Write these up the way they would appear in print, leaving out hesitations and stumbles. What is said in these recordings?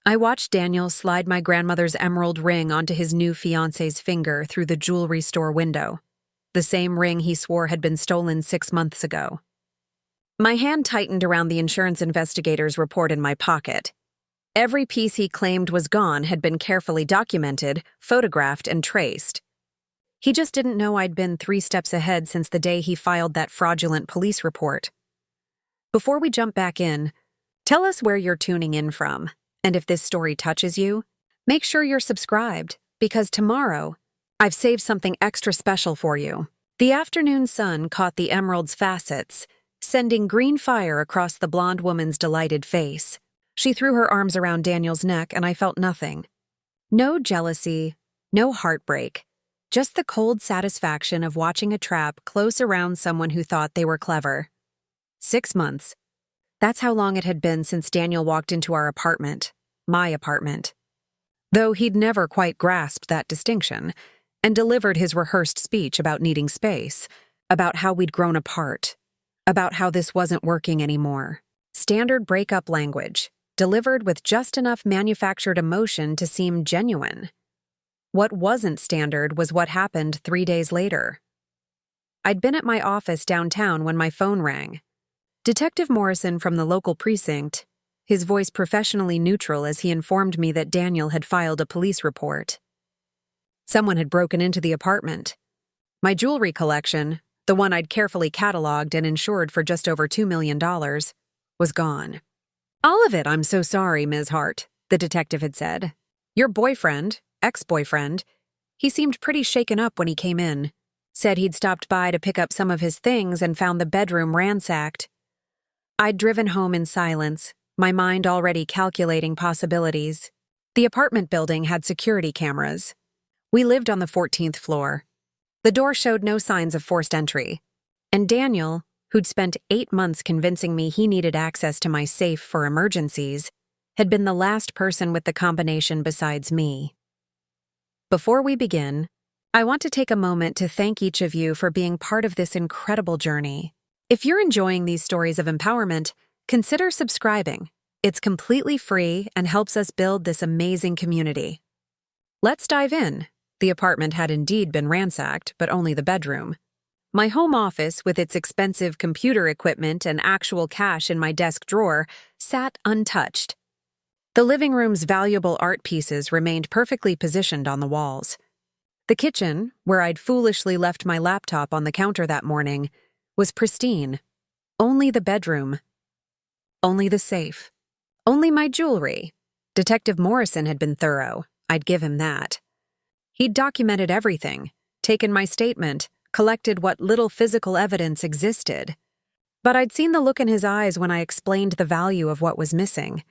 I watched Daniel slide my grandmother's emerald ring onto his new fiancée's finger through the jewelry store window, the same ring he swore had been stolen 6 months ago. My hand tightened around the insurance investigator's report in my pocket. Every piece he claimed was gone had been carefully documented, photographed, and traced. He just didn't know I'd been 3 steps ahead since the day he filed that fraudulent police report. Before we jump back in, tell us where you're tuning in from, and if this story touches you, make sure you're subscribed, because tomorrow, I've saved something extra special for you. The afternoon sun caught the emerald's facets, sending green fire across the blonde woman's delighted face. She threw her arms around Daniel's neck, and I felt nothing. No jealousy, no heartbreak, just the cold satisfaction of watching a trap close around someone who thought they were clever. 6 months. That's how long it had been since Daniel walked into our apartment, my apartment. Though he'd never quite grasped that distinction, and delivered his rehearsed speech about needing space, about how we'd grown apart, about how this wasn't working anymore. Standard breakup language, delivered with just enough manufactured emotion to seem genuine. What wasn't standard was what happened 3 days later. I'd been at my office downtown when my phone rang. Detective Morrison from the local precinct, his voice professionally neutral as he informed me that Daniel had filed a police report. Someone had broken into the apartment. My jewelry collection, the one I'd carefully cataloged and insured for just over $2 million, was gone. "All of it, I'm so sorry, Ms. Hart," the detective had said. "Your boyfriend, ex-boyfriend, he seemed pretty shaken up when he came in. Said he'd stopped by to pick up some of his things and found the bedroom ransacked." I'd driven home in silence, my mind already calculating possibilities. The apartment building had security cameras. We lived on the 14th floor. The door showed no signs of forced entry. And Daniel, who'd spent 8 months convincing me he needed access to my safe for emergencies, had been the last person with the combination besides me. Before we begin, I want to take a moment to thank each of you for being part of this incredible journey. If you're enjoying these stories of empowerment, consider subscribing. It's completely free and helps us build this amazing community. Let's dive in. The apartment had indeed been ransacked, but only the bedroom. My home office, with its expensive computer equipment and actual cash in my desk drawer, sat untouched. The living room's valuable art pieces remained perfectly positioned on the walls. The kitchen, where I'd foolishly left my laptop on the counter that morning, was pristine. Only the bedroom. Only the safe. Only my jewelry. Detective Morrison had been thorough. I'd give him that. He'd documented everything, taken my statement, collected what little physical evidence existed. But I'd seen the look in his eyes when I explained the value of what was missing.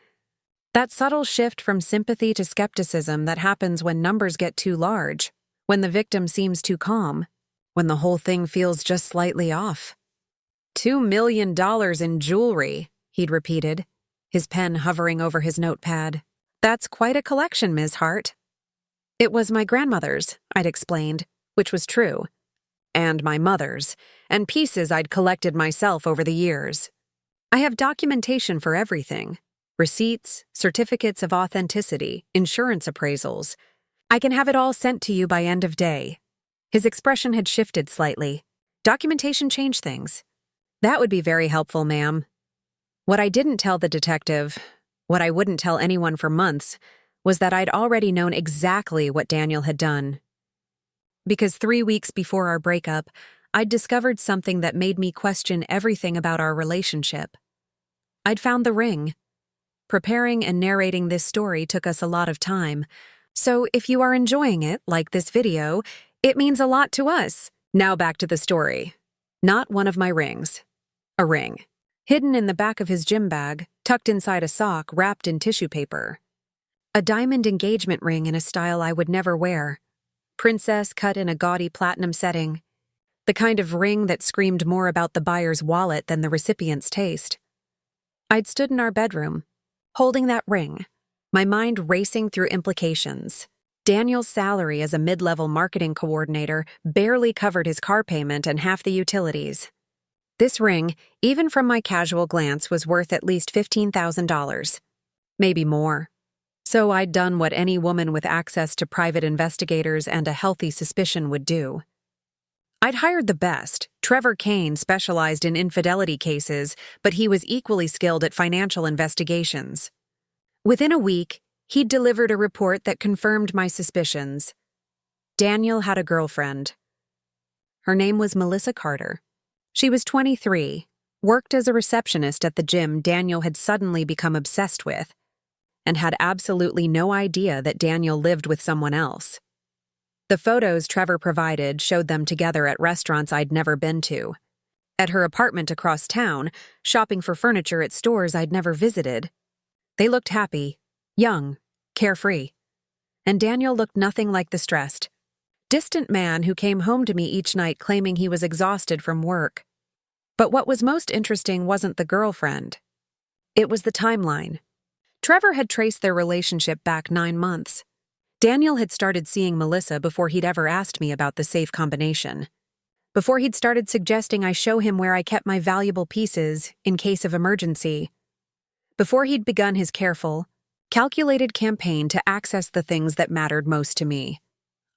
That subtle shift from sympathy to skepticism that happens when numbers get too large, when the victim seems too calm, when the whole thing feels just slightly off. $2 million in jewelry, he'd repeated, his pen hovering over his notepad. "That's quite a collection, Ms. Hart." "It was my grandmother's," I'd explained, which was true. "And my mother's, and pieces I'd collected myself over the years. I have documentation for everything. Receipts, certificates of authenticity, insurance appraisals. I can have it all sent to you by end of day." His expression had shifted slightly. "Documentation changed things." "That would be very helpful, ma'am." What I didn't tell the detective, what I wouldn't tell anyone for months, was that I'd already known exactly what Daniel had done. Because 3 weeks before our breakup, I'd discovered something that made me question everything about our relationship. I'd found the ring. Preparing and narrating this story took us a lot of time, so if you are enjoying it, like this video, it means a lot to us. Now back to the story. Not one of my rings. A ring. Hidden in the back of his gym bag, tucked inside a sock wrapped in tissue paper. A diamond engagement ring in a style I would never wear. Princess cut in a gaudy platinum setting. The kind of ring that screamed more about the buyer's wallet than the recipient's taste. I'd stood in our bedroom, holding that ring, my mind racing through implications. Daniel's salary as a mid-level marketing coordinator barely covered his car payment and half the utilities. This ring, even from my casual glance, was worth at least $15,000. Maybe more. So I'd done what any woman with access to private investigators and a healthy suspicion would do. I'd hired the best. Trevor Kane specialized in infidelity cases, but he was equally skilled at financial investigations. Within a week, he'd delivered a report that confirmed my suspicions. Daniel had a girlfriend. Her name was Melissa Carter. She was 23, worked as a receptionist at the gym Daniel had suddenly become obsessed with, and had absolutely no idea that Daniel lived with someone else. The photos Trevor provided showed them together at restaurants I'd never been to, at her apartment across town, shopping for furniture at stores I'd never visited. They looked happy, young, carefree, and Daniel looked nothing like the stressed, distant man who came home to me each night claiming he was exhausted from work. But what was most interesting wasn't the girlfriend. It was the timeline. Trevor had traced their relationship back 9 months. Daniel had started seeing Melissa before he'd ever asked me about the safe combination. Before he'd started suggesting I show him where I kept my valuable pieces in case of emergency. Before he'd begun his careful, calculated campaign to access the things that mattered most to me.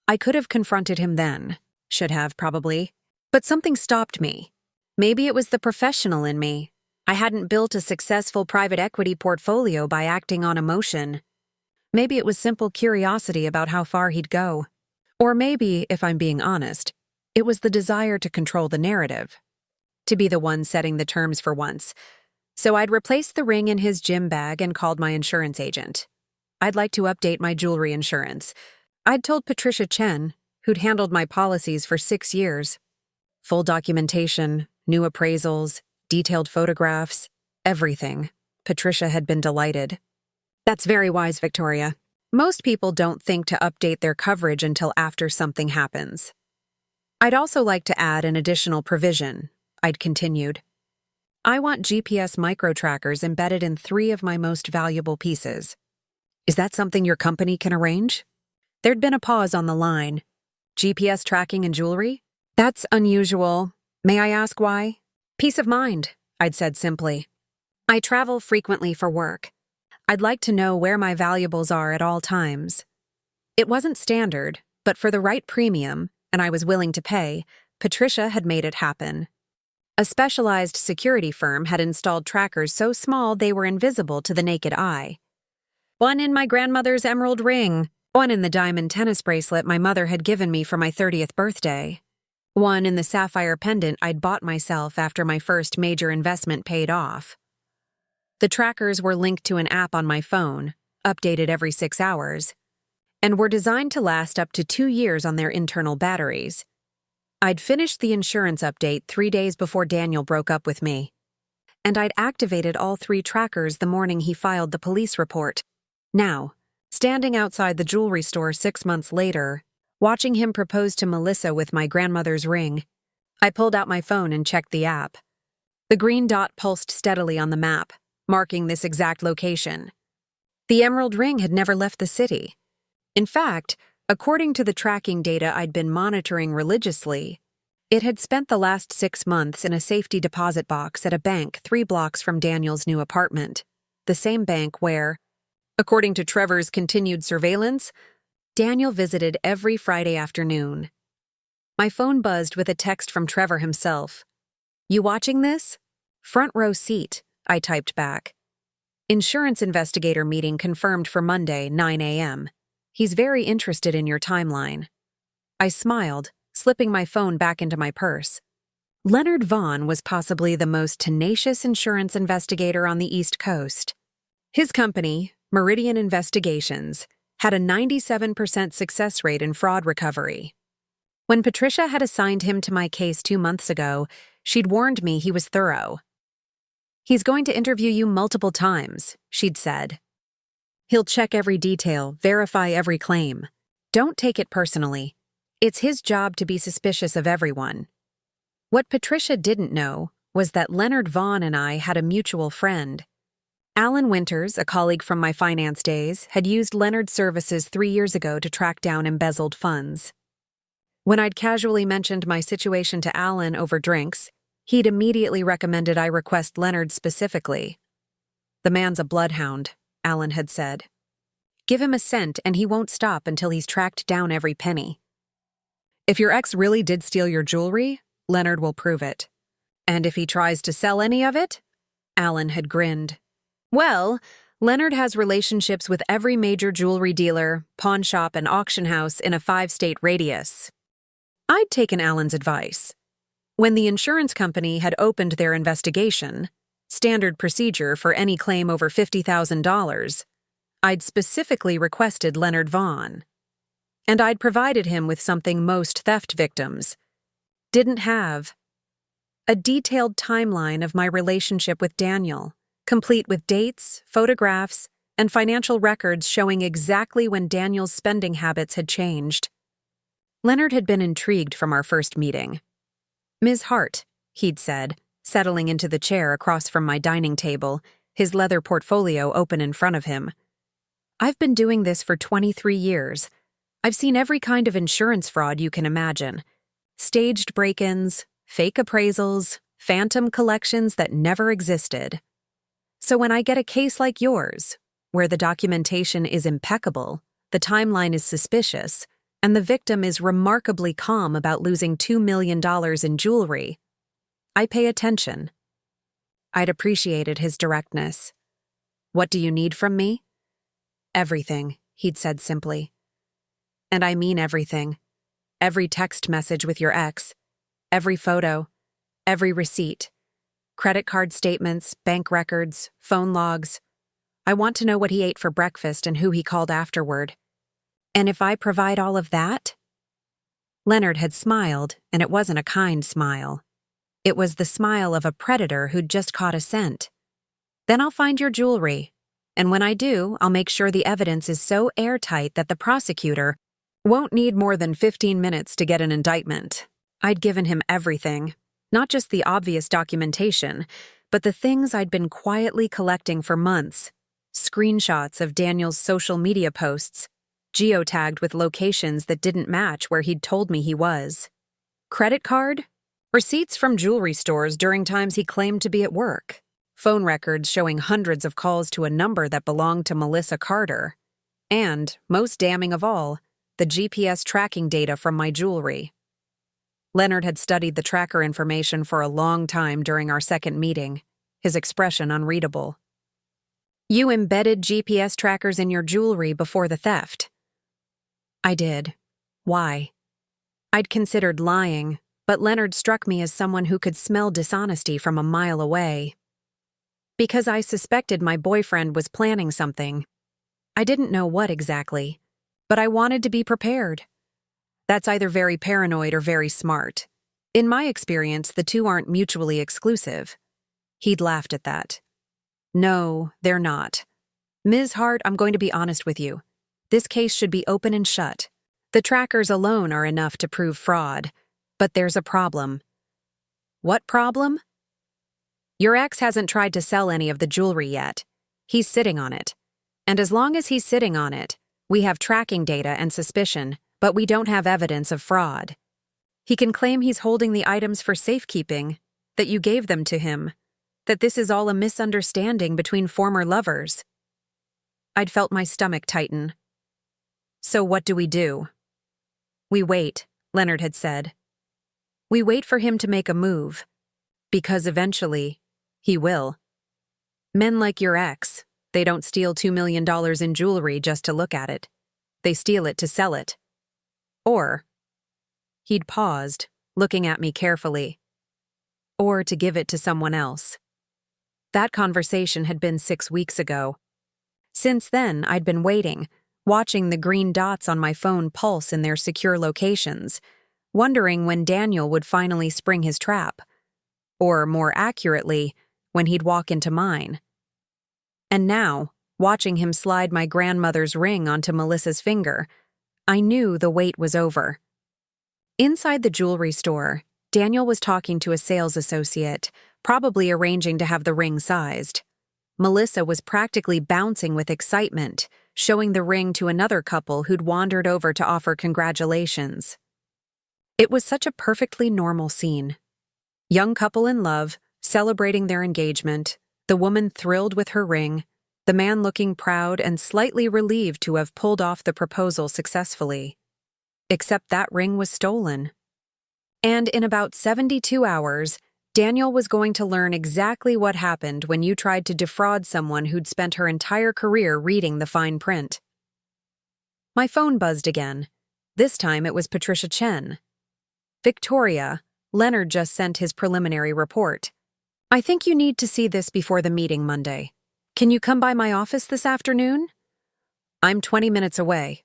I could have confronted him then. Should have, probably. But something stopped me. Maybe it was the professional in me. I hadn't built a successful private equity portfolio by acting on emotion. Maybe it was simple curiosity about how far he'd go. Or maybe, if I'm being honest, it was the desire to control the narrative. To be the one setting the terms for once. So I'd replaced the ring in his gym bag and called my insurance agent. I'd like to update my jewelry insurance. I'd told Patricia Chen, who'd handled my policies for 6 years. Full documentation, new appraisals, detailed photographs, everything. Patricia had been delighted. That's very wise, Victoria. Most people don't think to update their coverage until after something happens. I'd also like to add an additional provision, I'd continued. I want GPS micro-trackers embedded in 3 of my most valuable pieces. Is that something your company can arrange? There'd been a pause on the line. GPS tracking and jewelry? That's unusual. May I ask why? Peace of mind, I'd said simply. I travel frequently for work. I'd like to know where my valuables are at all times. It wasn't standard, but for the right premium, and I was willing to pay, Patricia had made it happen. A specialized security firm had installed trackers so small they were invisible to the naked eye. One in my grandmother's emerald ring, one in the diamond tennis bracelet my mother had given me for my 30th birthday. One in the sapphire pendant I'd bought myself after my first major investment paid off. The trackers were linked to an app on my phone, updated every 6 hours, and were designed to last up to 2 years on their internal batteries. I'd finished the insurance update 3 days before Daniel broke up with me, and I'd activated all 3 trackers the morning he filed the police report. Now, standing outside the jewelry store 6 months later, watching him propose to Melissa with my grandmother's ring, I pulled out my phone and checked the app. The green dot pulsed steadily on the map, marking this exact location. The emerald ring had never left the city. In fact, according to the tracking data I'd been monitoring religiously, it had spent the last 6 months in a safety deposit box at a bank 3 blocks from Daniel's new apartment, the same bank where, according to Trevor's continued surveillance, Daniel visited every Friday afternoon. My phone buzzed with a text from Trevor himself. "You watching this?" "Front row seat," I typed back. "Insurance investigator meeting confirmed for Monday, 9 a.m. He's very interested in your timeline." I smiled, slipping my phone back into my purse. Leonard Vaughn was possibly the most tenacious insurance investigator on the East Coast. His company, Meridian Investigations, had a 97% success rate in fraud recovery. When Patricia had assigned him to my case 2 months ago, she'd warned me he was thorough. "He's going to interview you multiple times," she'd said. "He'll check every detail, verify every claim. Don't take it personally. It's his job to be suspicious of everyone." What Patricia didn't know was that Leonard Vaughn and I had a mutual friend. Alan Winters, a colleague from my finance days, had used Leonard's services 3 years ago to track down embezzled funds. When I'd casually mentioned my situation to Alan over drinks, he'd immediately recommended I request Leonard specifically. "The man's a bloodhound," Alan had said. Give him a cent and he won't stop until he's tracked down every penny. If your ex really did steal your jewelry, Leonard will prove it. And if he tries to sell any of it? Alan had grinned. Well, Leonard has relationships with every major jewelry dealer, pawn shop, and auction house in a 5-state radius. I'd taken Alan's advice. When the insurance company had opened their investigation, standard procedure for any claim over $50,000, I'd specifically requested Leonard Vaughn. And I'd provided him with something most theft victims didn't have: a detailed timeline of my relationship with Daniel, complete with dates, photographs, and financial records showing exactly when Daniel's spending habits had changed. Leonard had been intrigued from our first meeting. "Ms. Hart," he'd said, settling into the chair across from my dining table, his leather portfolio open in front of him. "I've been doing this for 23 years. I've seen every kind of insurance fraud you can imagine. Staged break-ins, fake appraisals, phantom collections that never existed. So when I get a case like yours, where the documentation is impeccable, the timeline is suspicious, and the victim is remarkably calm about losing $2 million in jewelry, I pay attention." I'd appreciated his directness. "What do you need from me?" "Everything," he'd said simply. "And I mean everything. Every text message with your ex, every photo, every receipt, credit card statements, bank records, phone logs. I want to know what he ate for breakfast and who he called afterward. And if I provide all of that?" Leonard had smiled, and it wasn't a kind smile. It was the smile of a predator who'd just caught a scent. "Then I'll find your jewelry. And when I do, I'll make sure the evidence is so airtight that the prosecutor won't need more than 15 minutes to get an indictment." I'd given him everything, not just the obvious documentation, but the things I'd been quietly collecting for months. Screenshots of Daniel's social media posts, geotagged with locations that didn't match where he'd told me he was. Credit card? Receipts from jewelry stores during times he claimed to be at work. Phone records showing hundreds of calls to a number that belonged to Melissa Carter. And, most damning of all, the GPS tracking data from my jewelry. Leonard had studied the tracker information for a long time during our second meeting, his expression unreadable. "You embedded GPS trackers in your jewelry before the theft." I did. Why? I'd considered lying, but Leonard struck me as someone who could smell dishonesty from a mile away. Because I suspected my boyfriend was planning something. I didn't know what exactly, but I wanted to be prepared. That's either very paranoid or very smart. In my experience, the two aren't mutually exclusive. He'd laughed at that. "No, they're not. Ms. Hart, I'm going to be honest with you. This case should be open and shut. The trackers alone are enough to prove fraud, but there's a problem." "What problem?" "Your ex hasn't tried to sell any of the jewelry yet. He's sitting on it. And as long as he's sitting on it, we have tracking data and suspicion, but we don't have evidence of fraud. He can claim he's holding the items for safekeeping, that you gave them to him, that this is all a misunderstanding between former lovers." I'd felt my stomach tighten. "So what do we do?" "We wait," Leonard had said. "We wait for him to make a move. Because eventually, he will. Men like your ex, they don't steal $2 million in jewelry just to look at it. They steal it to sell it. Or," he'd paused, looking at me carefully, "or to give it to someone else." That conversation had been 6 weeks ago. Since then, I'd been waiting, watching the green dots on my phone pulse in their secure locations, wondering when Daniel would finally spring his trap. Or, more accurately, when he'd walk into mine. And now, watching him slide my grandmother's ring onto Melissa's finger, I knew the wait was over. Inside the jewelry store, Daniel was talking to a sales associate, probably arranging to have the ring sized. Melissa was practically bouncing with excitement, showing the ring to another couple who'd wandered over to offer congratulations. It was such a perfectly normal scene. Young couple in love, celebrating their engagement, the woman thrilled with her ring, the man looking proud and slightly relieved to have pulled off the proposal successfully. Except that ring was stolen. And in about 72 hours, Daniel was going to learn exactly what happened when you tried to defraud someone who'd spent her entire career reading the fine print. My phone buzzed again. This time it was Patricia Chen. "Victoria, Leonard just sent his preliminary report. I think you need to see this before the meeting Monday. Can you come by my office this afternoon?" "I'm 20 minutes away.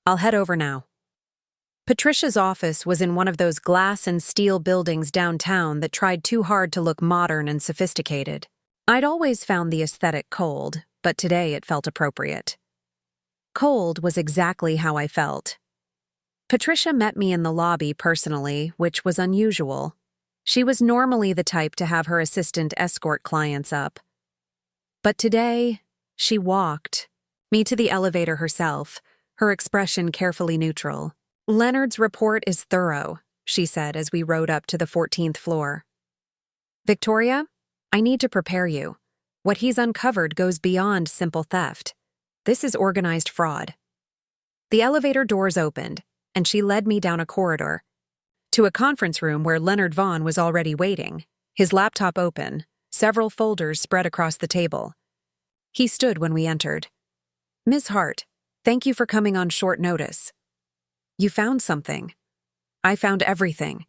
I'll head over now." Patricia's office was in one of those glass and steel buildings downtown that tried too hard to look modern and sophisticated. I'd always found the aesthetic cold, but today it felt appropriate. Cold was exactly how I felt. Patricia met me in the lobby personally, which was unusual. She was normally the type to have her assistant escort clients up. But today, she walked me to the elevator herself, her expression carefully neutral. "Leonard's report is thorough," she said as we rode up to the 14th floor. "Victoria, I need to prepare you. What he's uncovered goes beyond simple theft. This is organized fraud." The elevator doors opened, and she led me down a corridor to a conference room where Leonard Vaughn was already waiting, his laptop open, several folders spread across the table. He stood when we entered. "Ms. Hart, thank you for coming on short notice. You found something." "I found everything."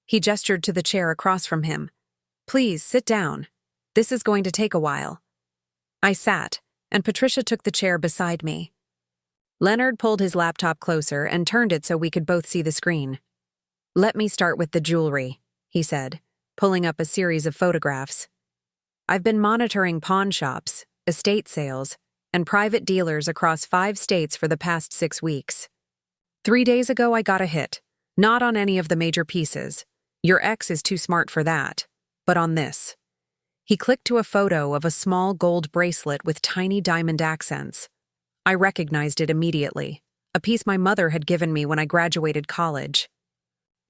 He gestured to the chair across from him. "Please, sit down. This is going to take a while." I sat, and Patricia took the chair beside me. Leonard pulled his laptop closer and turned it so we could both see the screen. "Let me start with the jewelry," he said, pulling up a series of photographs. "I've been monitoring pawn shops, estate sales, and private dealers across 5 states for the past 6 weeks. 3 days ago I got a hit, not on any of the major pieces. Your ex is too smart for that, but on this." He clicked to a photo of a small gold bracelet with tiny diamond accents. I recognized it immediately, a piece my mother had given me when I graduated college.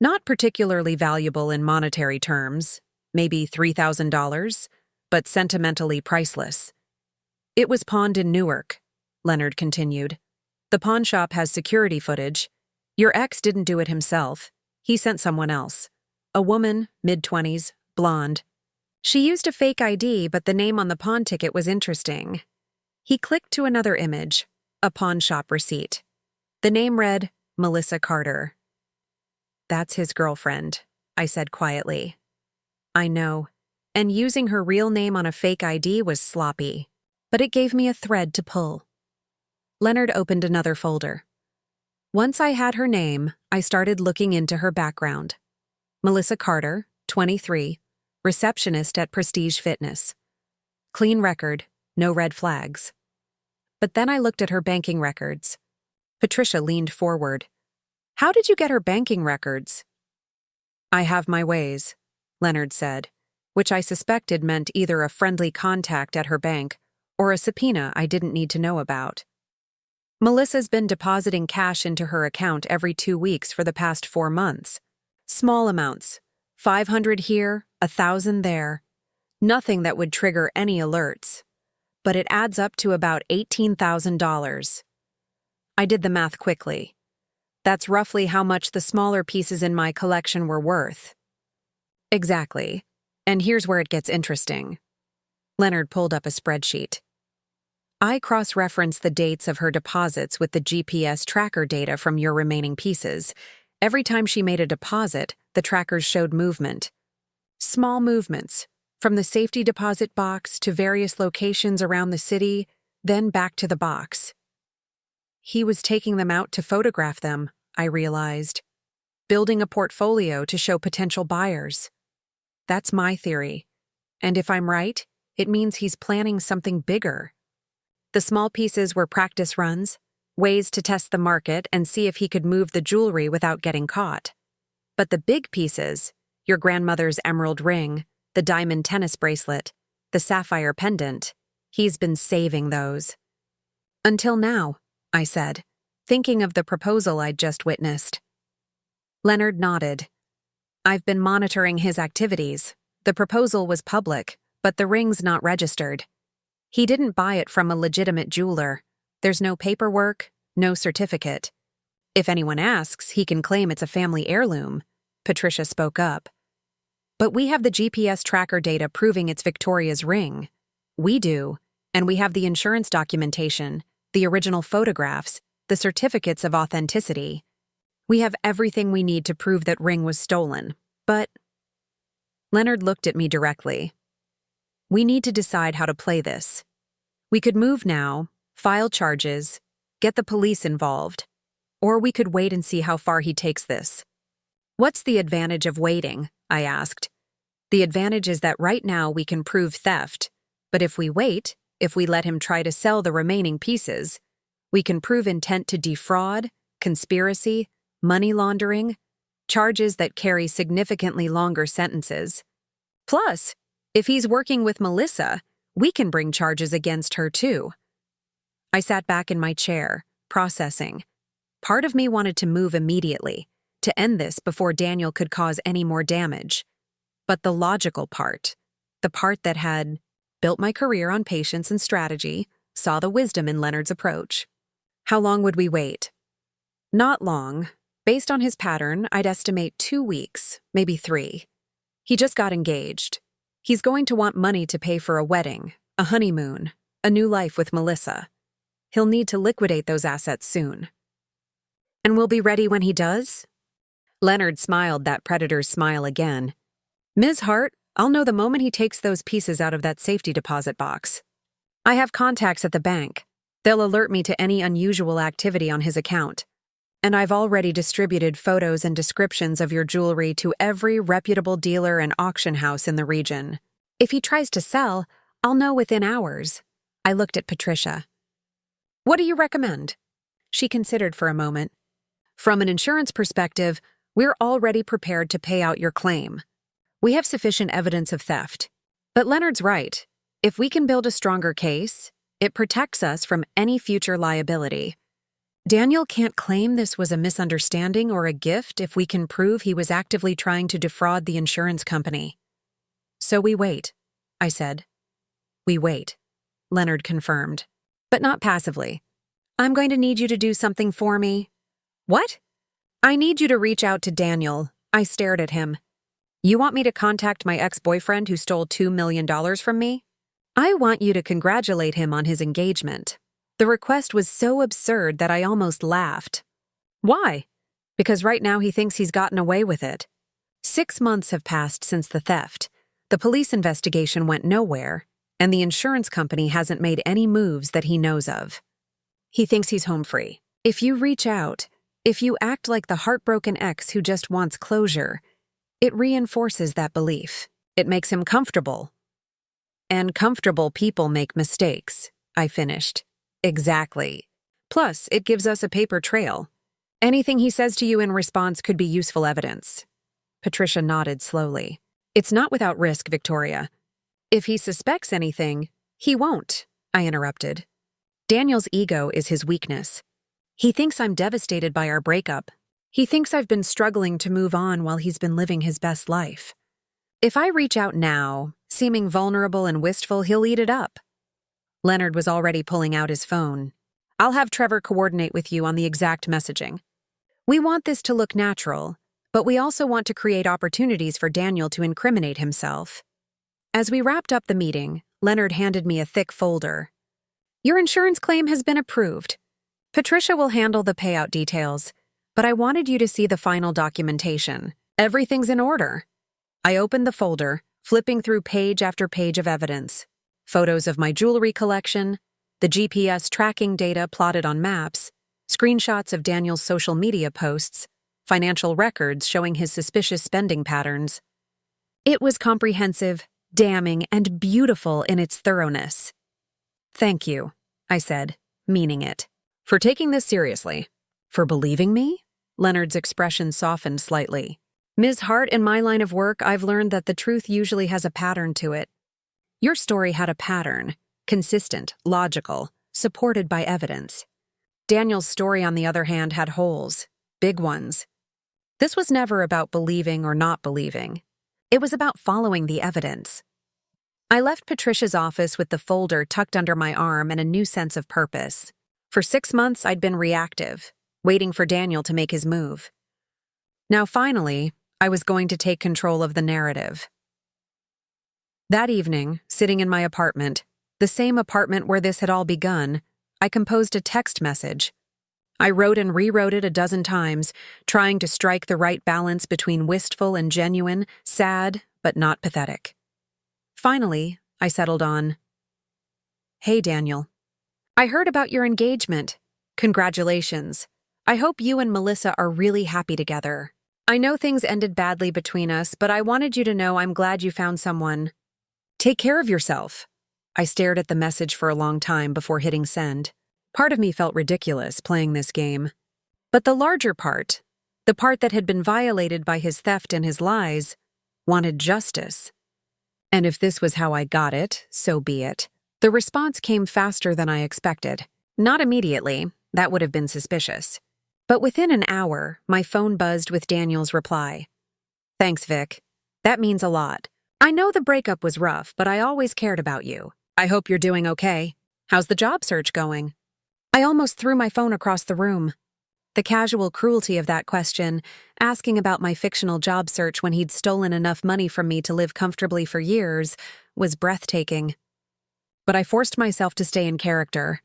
Not particularly valuable in monetary terms, maybe $3,000, but sentimentally priceless. "It was pawned in Newark," Leonard continued. "The pawn shop has security footage. Your ex didn't do it himself. He sent someone else. A woman, mid-20s, blonde. She used a fake ID, but the name on the pawn ticket was interesting." He clicked to another image, a pawn shop receipt. The name read, Melissa Carter. "That's his girlfriend," I said quietly. "I know, and using her real name on a fake ID was sloppy, but it gave me a thread to pull." Leonard opened another folder. Once I had her name, I started looking into her background. Melissa Carter, 23, receptionist at Prestige Fitness. Clean record, no red flags. But then I looked at her banking records. Patricia leaned forward. "How did you get her banking records?" "I have my ways," Leonard said, which I suspected meant either a friendly contact at her bank or a subpoena I didn't need to know about. "Melissa's been depositing cash into her account every 2 weeks for the past 4 months. Small amounts, 500 here, 1,000 there. Nothing that would trigger any alerts. But it adds up to about $18,000. I did the math quickly. That's roughly how much the smaller pieces in my collection were worth." "Exactly. And here's where it gets interesting." Leonard pulled up a spreadsheet. "I cross-referenced the dates of her deposits with the GPS tracker data from your remaining pieces. Every time she made a deposit, the trackers showed movement. Small movements, from the safety deposit box to various locations around the city, then back to the box. He was taking them out to photograph them, I realized. Building a portfolio to show potential buyers. That's my theory. And if I'm right, it means he's planning something bigger. The small pieces were practice runs, ways to test the market and see if he could move the jewelry without getting caught. But the big pieces, your grandmother's emerald ring, the diamond tennis bracelet, the sapphire pendant, he's been saving those. Until now, I said, thinking of the proposal I'd just witnessed. Leonard nodded. I've been monitoring his activities. The proposal was public, but the ring's not registered. He didn't buy it from a legitimate jeweler. There's no paperwork, no certificate. If anyone asks, he can claim it's a family heirloom, Patricia spoke up. But we have the GPS tracker data proving it's Victoria's ring. We do, and we have the insurance documentation, the original photographs, the certificates of authenticity. We have everything we need to prove that ring was stolen, but... Leonard looked at me directly. We need to decide how to play this. We could move now, file charges, get the police involved, or we could wait and see how far he takes this. What's the advantage of waiting? I asked. The advantage is that right now we can prove theft, but if we wait, if we let him try to sell the remaining pieces, we can prove intent to defraud, conspiracy, money laundering, charges that carry significantly longer sentences. Plus, if he's working with Melissa, we can bring charges against her too. I sat back in my chair, processing. Part of me wanted to move immediately, to end this before Daniel could cause any more damage. But the logical part, the part that had built my career on patience and strategy, saw the wisdom in Leonard's approach. How long would we wait? Not long. Based on his pattern, I'd estimate 2 weeks, maybe 3. He just got engaged. He's going to want money to pay for a wedding, a honeymoon, a new life with Melissa. He'll need to liquidate those assets soon. And we'll be ready when he does? Leonard smiled that predator's smile again. Ms. Hart, I'll know the moment he takes those pieces out of that safety deposit box. I have contacts at the bank. They'll alert me to any unusual activity on his account. And I've already distributed photos and descriptions of your jewelry to every reputable dealer and auction house in the region. If he tries to sell, I'll know within hours. I looked at Patricia. What do you recommend? She considered for a moment. From an insurance perspective, we're already prepared to pay out your claim. We have sufficient evidence of theft. But Leonard's right. If we can build a stronger case, it protects us from any future liability. Daniel can't claim this was a misunderstanding or a gift if we can prove he was actively trying to defraud the insurance company. So we wait, I said. We wait, Leonard confirmed. But not passively. I'm going to need you to do something for me. What? I need you to reach out to Daniel. I stared at him. You want me to contact my ex-boyfriend who stole $2 million from me? I want you to congratulate him on his engagement. The request was so absurd that I almost laughed. Why? Because right now he thinks he's gotten away with it. 6 months have passed since the theft. The police investigation went nowhere, and the insurance company hasn't made any moves that he knows of. He thinks he's home free. If you reach out, if you act like the heartbroken ex who just wants closure, it reinforces that belief. It makes him comfortable. And comfortable people make mistakes, I finished. Exactly. Plus, it gives us a paper trail. Anything he says to you in response could be useful evidence. Patricia nodded slowly. It's not without risk, Victoria. If he suspects anything, he won't, I interrupted. Daniel's ego is his weakness. He thinks I'm devastated by our breakup. He thinks I've been struggling to move on while he's been living his best life. If I reach out now, seeming vulnerable and wistful, he'll eat it up. Leonard was already pulling out his phone. I'll have Trevor coordinate with you on the exact messaging. We want this to look natural, but we also want to create opportunities for Daniel to incriminate himself. As we wrapped up the meeting, Leonard handed me a thick folder. Your insurance claim has been approved. Patricia will handle the payout details, but I wanted you to see the final documentation. Everything's in order. I opened the folder, flipping through page after page of evidence. Photos of my jewelry collection, the GPS tracking data plotted on maps, screenshots of Daniel's social media posts, financial records showing his suspicious spending patterns. It was comprehensive, damning, and beautiful in its thoroughness. Thank you, I said, meaning it. For taking this seriously. For believing me? Leonard's expression softened slightly. Ms. Hart, in my line of work, I've learned that the truth usually has a pattern to it. Your story had a pattern, consistent, logical, supported by evidence. Daniel's story, on the other hand, had holes, big ones. This was never about believing or not believing. It was about following the evidence. I left Patricia's office with the folder tucked under my arm and a new sense of purpose. For 6 months, I'd been reactive, waiting for Daniel to make his move. Now, finally, I was going to take control of the narrative. That evening, sitting in my apartment, the same apartment where this had all begun, I composed a text message. I wrote and rewrote it a dozen times, trying to strike the right balance between wistful and genuine, sad but not pathetic. Finally, I settled on, "Hey, Daniel. I heard about your engagement. Congratulations. I hope you and Melissa are really happy together. I know things ended badly between us, but I wanted you to know I'm glad you found someone. Take care of yourself." I stared at the message for a long time before hitting send. Part of me felt ridiculous playing this game. But the larger part, the part that had been violated by his theft and his lies, wanted justice. And if this was how I got it, so be it. The response came faster than I expected. Not immediately, that would have been suspicious. But within an hour, my phone buzzed with Daniel's reply. "Thanks, Vic. That means a lot. I know the breakup was rough, but I always cared about you. I hope you're doing okay. How's the job search going?" I almost threw my phone across the room. The casual cruelty of that question, asking about my fictional job search when he'd stolen enough money from me to live comfortably for years, was breathtaking. But I forced myself to stay in character.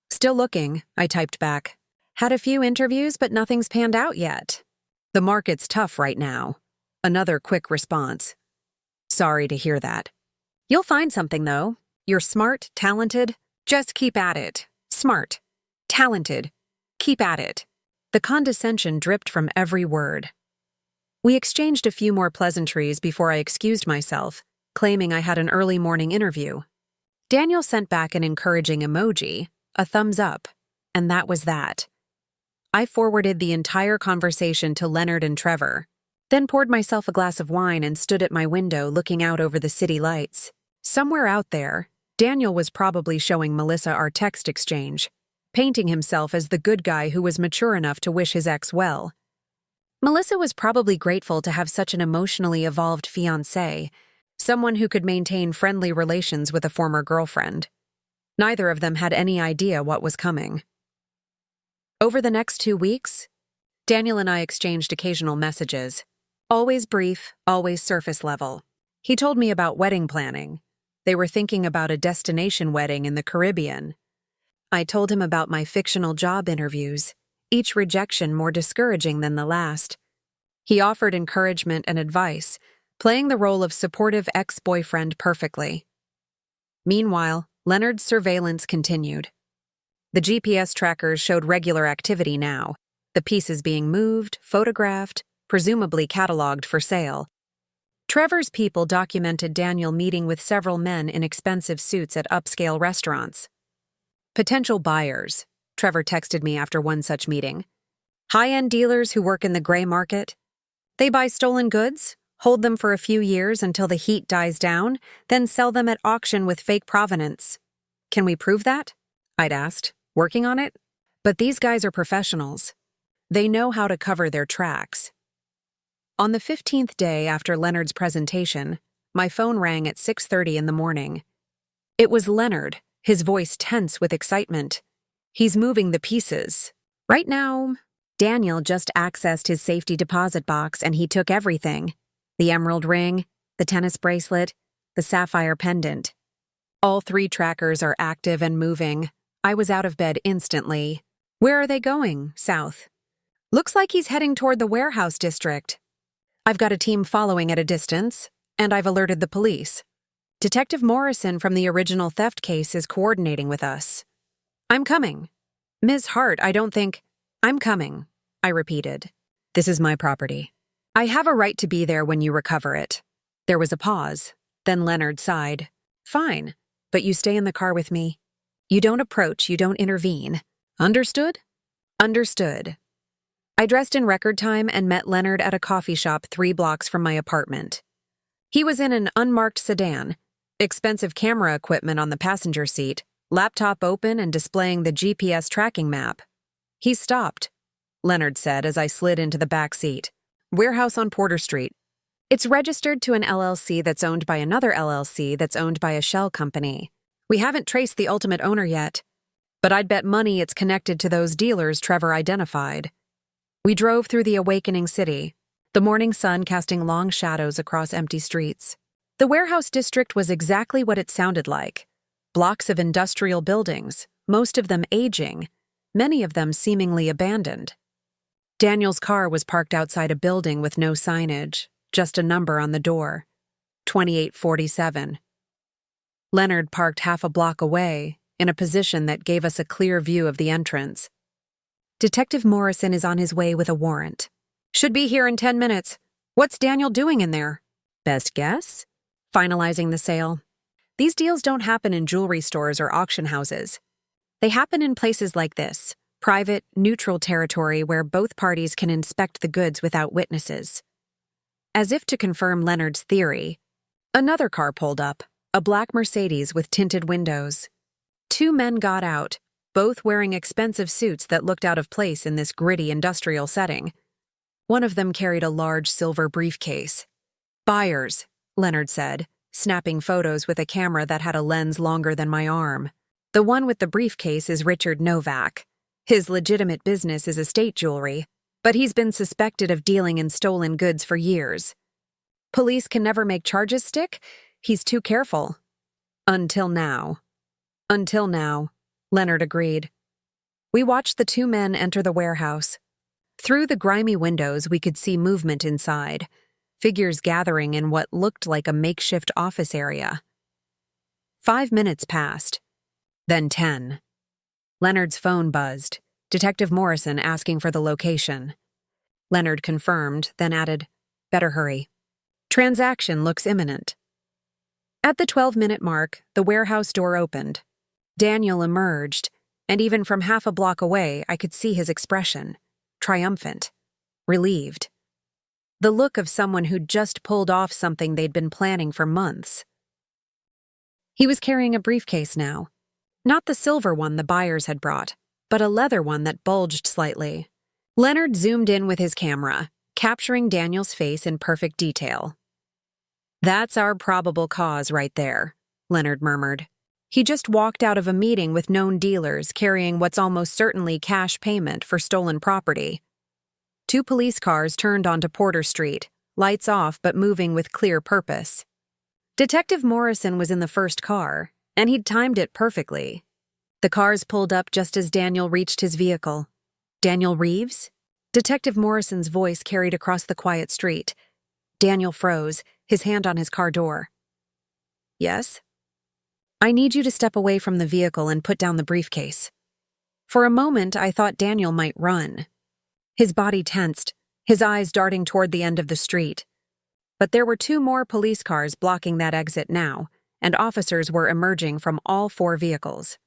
"Still looking," I typed back. "Had a few interviews, but nothing's panned out yet. The market's tough right now." Another quick response. "Sorry to hear that. You'll find something, though. You're smart, talented. Just keep at it. Smart. Talented. Keep at it." The condescension dripped from every word. We exchanged a few more pleasantries before I excused myself, claiming I had an early morning interview. Daniel sent back an encouraging emoji, a thumbs up, and that was that. I forwarded the entire conversation to Leonard and Trevor, then poured myself a glass of wine and stood at my window looking out over the city lights. Somewhere out there, Daniel was probably showing Melissa our text exchange, painting himself as the good guy who was mature enough to wish his ex well. Melissa was probably grateful to have such an emotionally evolved fiancé, someone who could maintain friendly relations with a former girlfriend. Neither of them had any idea what was coming. Over the next 2 weeks, Daniel and I exchanged occasional messages. Always brief, always surface level. He told me about wedding planning. They were thinking about a destination wedding in the Caribbean. I told him about my fictional job interviews, each rejection more discouraging than the last. He offered encouragement and advice, playing the role of supportive ex-boyfriend perfectly. Meanwhile, Leonard's surveillance continued. The GPS trackers showed regular activity now, the pieces being moved, photographed, presumably cataloged for sale. Trevor's people documented Daniel meeting with several men in expensive suits at upscale restaurants. "Potential buyers," Trevor texted me after one such meeting. "High-end dealers who work in the gray market. They buy stolen goods, hold them for a few years until the heat dies down, then sell them at auction with fake provenance. Can we prove that?" I'd asked, working on it. But these guys are professionals. They know how to cover their tracks. On the 15th day after Leonard's presentation, my phone rang at 6:30 in the morning. It was Leonard, his voice tense with excitement. "He's moving the pieces. Right now, Daniel just accessed his safety deposit box and he took everything. The emerald ring, the tennis bracelet, the sapphire pendant. All 3 trackers are active and moving. I was out of bed instantly. Where are they going? South. Looks like he's heading toward the warehouse district. I've got a team following at a distance, and I've alerted the police. Detective Morrison from the original theft case is coordinating with us. I'm coming. Ms. Hart, I don't think... I'm coming, I repeated. This is my property. I have a right to be there when you recover it. There was a pause. Then Leonard sighed. Fine, but you stay in the car with me. You don't approach, you don't intervene. Understood? Understood. I dressed in record time and met Leonard at a coffee shop 3 blocks from my apartment. He was in an unmarked sedan, expensive camera equipment on the passenger seat, laptop open and displaying the GPS tracking map. He stopped, Leonard said as I slid into the back seat. Warehouse on Porter Street. It's registered to an LLC that's owned by another LLC that's owned by a shell company. We haven't traced the ultimate owner yet, but I'd bet money it's connected to those dealers Trevor identified. We drove through the awakening city, the morning sun casting long shadows across empty streets. The warehouse district was exactly what it sounded like. Blocks of industrial buildings, most of them aging, many of them seemingly abandoned. Daniel's car was parked outside a building with no signage, just a number on the door, 2847. Leonard parked half a block away, in a position that gave us a clear view of the entrance. Detective Morrison is on his way with a warrant. Should be here in 10 minutes. What's Daniel doing in there? Best guess? Finalizing the sale. These deals don't happen in jewelry stores or auction houses. They happen in places like this, private, neutral territory where both parties can inspect the goods without witnesses. As if to confirm Leonard's theory, another car pulled up, a black Mercedes with tinted windows. Two men got out, both wearing expensive suits that looked out of place in this gritty industrial setting. One of them carried a large silver briefcase. Buyers, Leonard said, snapping photos with a camera that had a lens longer than my arm. The one with the briefcase is Richard Novak. His legitimate business is estate jewelry, but he's been suspected of dealing in stolen goods for years. Police can never make charges stick. He's too careful. Until now. Until now, Leonard agreed. We watched the two men enter the warehouse. Through the grimy windows, we could see movement inside, figures gathering in what looked like a makeshift office area. 5 minutes passed, then 10. Leonard's phone buzzed, Detective Morrison asking for the location. Leonard confirmed, then added, "Better hurry. Transaction looks imminent." At the 12-minute mark, the warehouse door opened. Daniel emerged, and even from half a block away, I could see his expression, triumphant, relieved. The look of someone who'd just pulled off something they'd been planning for months. He was carrying a briefcase now. Not the silver one the buyers had brought, but a leather one that bulged slightly. Leonard zoomed in with his camera, capturing Daniel's face in perfect detail. "That's our probable cause right there," Leonard murmured. He just walked out of a meeting with known dealers carrying what's almost certainly cash payment for stolen property. 2 police cars turned onto Porter Street, lights off but moving with clear purpose. Detective Morrison was in the first car, and he'd timed it perfectly. The cars pulled up just as Daniel reached his vehicle. "Daniel Reeves?" Detective Morrison's voice carried across the quiet street. Daniel froze, his hand on his car door. "Yes?" "I need you to step away from the vehicle and put down the briefcase." For a moment, I thought Daniel might run. His body tensed, his eyes darting toward the end of the street. But there were 2 more police cars blocking that exit now, and officers were emerging from all 4 vehicles.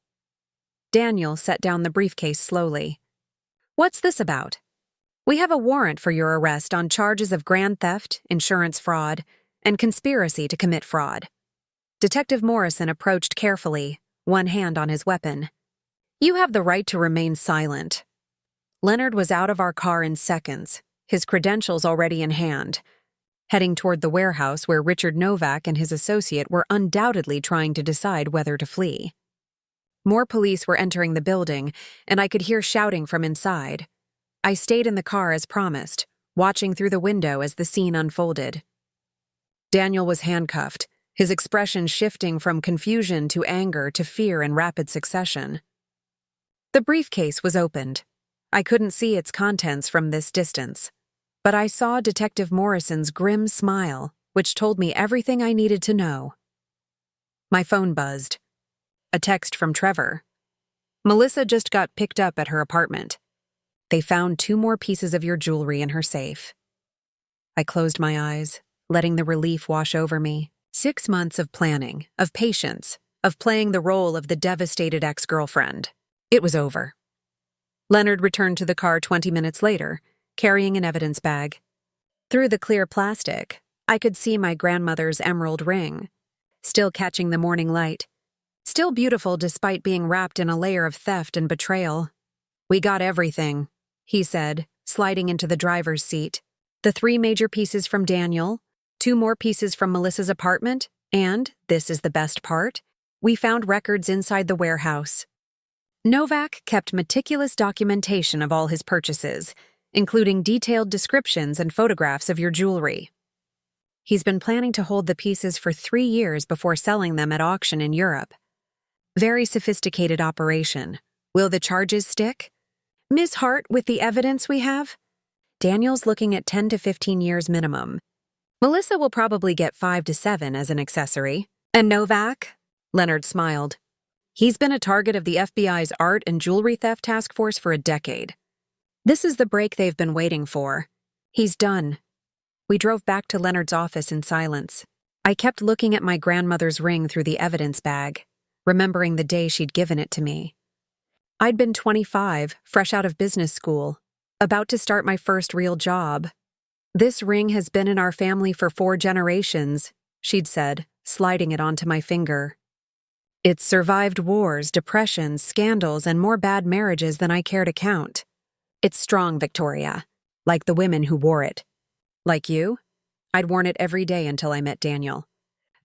Daniel set down the briefcase slowly. "What's this about?" "We have a warrant for your arrest on charges of grand theft, insurance fraud, and conspiracy to commit fraud." Detective Morrison approached carefully, one hand on his weapon. "You have the right to remain silent." Leonard was out of our car in seconds, his credentials already in hand, heading toward the warehouse where Richard Novak and his associate were undoubtedly trying to decide whether to flee. More police were entering the building, and I could hear shouting from inside. I stayed in the car as promised, watching through the window as the scene unfolded. Daniel was handcuffed, his expression shifting from confusion to anger to fear in rapid succession. The briefcase was opened. I couldn't see its contents from this distance, but I saw Detective Morrison's grim smile, which told me everything I needed to know. My phone buzzed. A text from Trevor. "Melissa just got picked up at her apartment. They found 2 more pieces of your jewelry in her safe." I closed my eyes, letting the relief wash over me. 6 months of planning, of patience, of playing the role of the devastated ex-girlfriend. It was over. Leonard returned to the car 20 minutes later, carrying an evidence bag. Through the clear plastic, I could see my grandmother's emerald ring, still catching the morning light, still beautiful despite being wrapped in a layer of theft and betrayal. "We got everything," he said, sliding into the driver's seat. "The 3 major pieces from Daniel, 2 more pieces from Melissa's apartment, and, this is the best part, we found records inside the warehouse. Novak kept meticulous documentation of all his purchases, including detailed descriptions and photographs of your jewelry. He's been planning to hold the pieces for 3 years before selling them at auction in Europe. Very sophisticated operation. Will the charges stick? Ms. Hart, with the evidence we have? Daniel's looking at 10 to 15 years minimum. Melissa will probably get 5 to 7 as an accessory. And Novak? Leonard smiled. He's been a target of the FBI's art and jewelry theft task force for a decade. This is the break they've been waiting for. He's done. We drove back to Leonard's office in silence. I kept looking at my grandmother's ring through the evidence bag, remembering the day she'd given it to me. I'd been 25, fresh out of business school, about to start my first real job. This ring has been in our family for 4 generations, she'd said, sliding it onto my finger. It's survived wars, depressions, scandals, and more bad marriages than I care to count. It's strong, Victoria, like the women who wore it. Like you, I'd worn it every day until I met Daniel.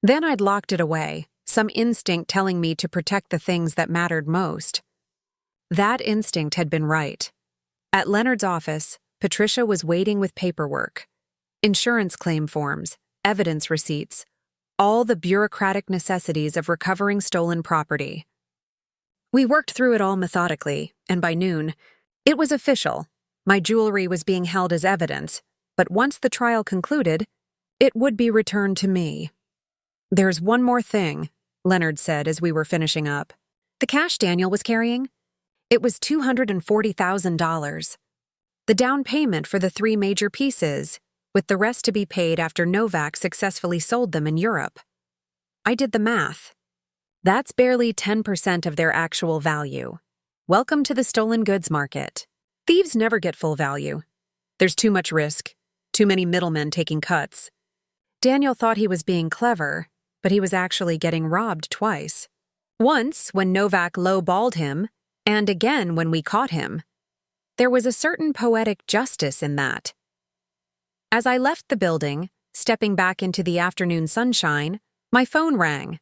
Then I'd locked it away, some instinct telling me to protect the things that mattered most. That instinct had been right. At Leonard's office, Patricia was waiting with paperwork. Insurance claim forms, evidence receipts, all the bureaucratic necessities of recovering stolen property. We worked through it all methodically, and by noon, it was official. My jewelry was being held as evidence, but once the trial concluded, it would be returned to me. There's one more thing, Leonard said as we were finishing up. The cash Daniel was carrying? It was $240,000. The down payment for the 3 major pieces, with the rest to be paid after Novak successfully sold them in Europe. I did the math. That's barely 10% of their actual value. Welcome to the stolen goods market. Thieves never get full value. There's too much risk, too many middlemen taking cuts. Daniel thought he was being clever, but he was actually getting robbed twice. Once, when Novak low-balled him, and again when we caught him. There was a certain poetic justice in that. As I left the building, stepping back into the afternoon sunshine, my phone rang.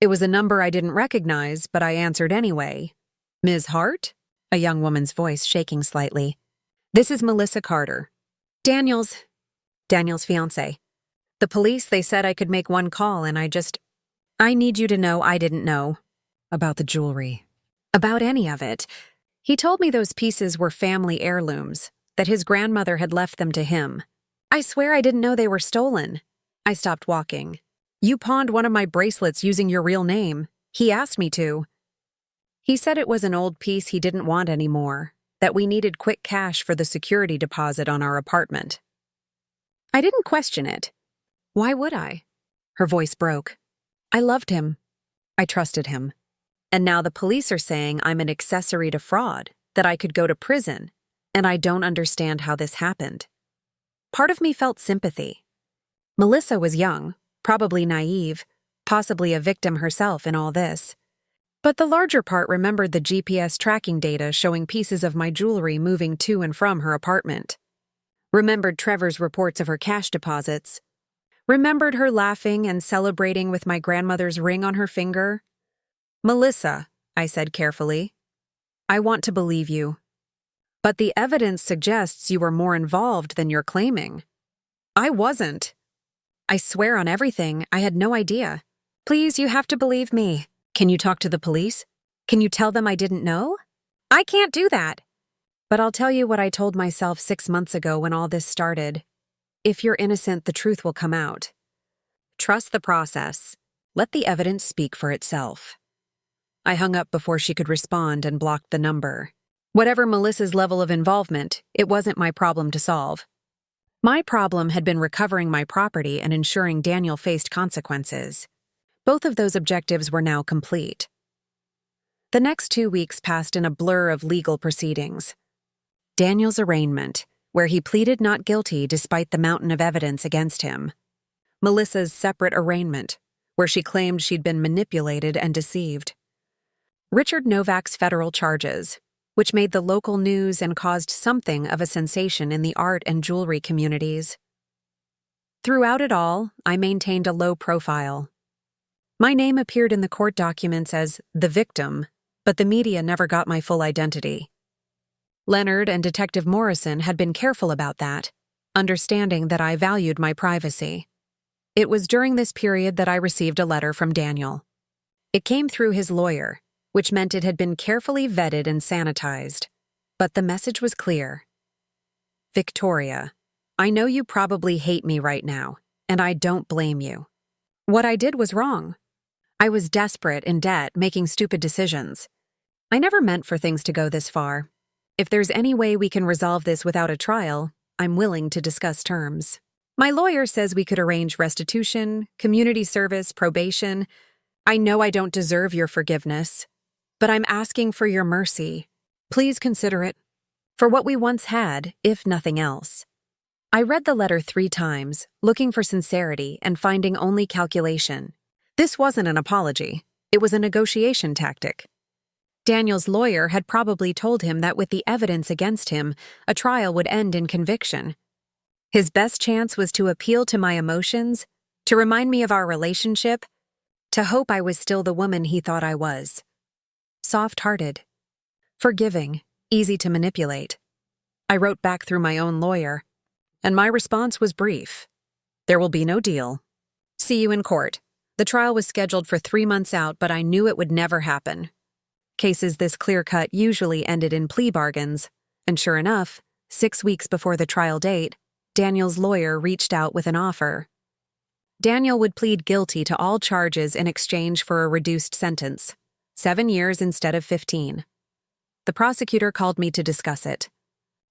It was a number I didn't recognize, but I answered anyway. Ms. Hart? A young woman's voice shaking slightly. This is Melissa Carter. Daniel's fiancée. The police, they said I could make one call and I need you to know I didn't know. About the jewelry. About any of it. He told me those pieces were family heirlooms, that his grandmother had left them to him. I swear I didn't know they were stolen. I stopped walking. You pawned one of my bracelets using your real name. He asked me to. He said it was an old piece he didn't want anymore, that we needed quick cash for the security deposit on our apartment. I didn't question it. Why would I? Her voice broke. I loved him. I trusted him. And now the police are saying I'm an accessory to fraud, that I could go to prison, and I don't understand how this happened. Part of me felt sympathy. Melissa was young, probably naive, possibly a victim herself in all this. But the larger part remembered the GPS tracking data showing pieces of my jewelry moving to and from her apartment. Remembered Trevor's reports of her cash deposits. Remembered her laughing and celebrating with my grandmother's ring on her finger. Melissa, I said carefully, I want to believe you. But the evidence suggests you were more involved than you're claiming. I wasn't. I swear on everything, I had no idea. Please, you have to believe me. Can you talk to the police? Can you tell them I didn't know? I can't do that. But I'll tell you what I told myself 6 months ago when all this started. If you're innocent, the truth will come out. Trust the process. Let the evidence speak for itself. I hung up before she could respond and blocked the number. Whatever Melissa's level of involvement, it wasn't my problem to solve. My problem had been recovering my property and ensuring Daniel faced consequences. Both of those objectives were now complete. The next 2 weeks passed in a blur of legal proceedings. Daniel's arraignment, where he pleaded not guilty despite the mountain of evidence against him. Melissa's separate arraignment, where she claimed she'd been manipulated and deceived. Richard Novak's federal charges, which made the local news and caused something of a sensation in the art and jewelry communities. Throughout it all, I maintained a low profile. My name appeared in the court documents as the victim, but the media never got my full identity. Leonard and Detective Morrison had been careful about that, understanding that I valued my privacy. It was during this period that I received a letter from Daniel. It came through his lawyer, which meant it had been carefully vetted and sanitized. But the message was clear. Victoria, I know you probably hate me right now, and I don't blame you. What I did was wrong. I was desperate, in debt, making stupid decisions. I never meant for things to go this far. If there's any way we can resolve this without a trial, I'm willing to discuss terms. My lawyer says we could arrange restitution, community service, probation. I know I don't deserve your forgiveness, but I'm asking for your mercy. Please consider it. For what we once had, if nothing else. I read the letter 3 times, looking for sincerity and finding only calculation. This wasn't an apology. It was a negotiation tactic. Daniel's lawyer had probably told him that with the evidence against him, a trial would end in conviction. His best chance was to appeal to my emotions, to remind me of our relationship, to hope I was still the woman he thought I was. Soft-hearted, forgiving, easy to manipulate. I wrote back through my own lawyer, and my response was brief. There will be no deal. See you in court. The trial was scheduled for 3 months out, but I knew it would never happen. Cases this clear-cut usually ended in plea bargains, and sure enough, 6 weeks before the trial date, Daniel's lawyer reached out with an offer. Daniel would plead guilty to all charges in exchange for a reduced sentence, 7 years instead of 15. The prosecutor called me to discuss it.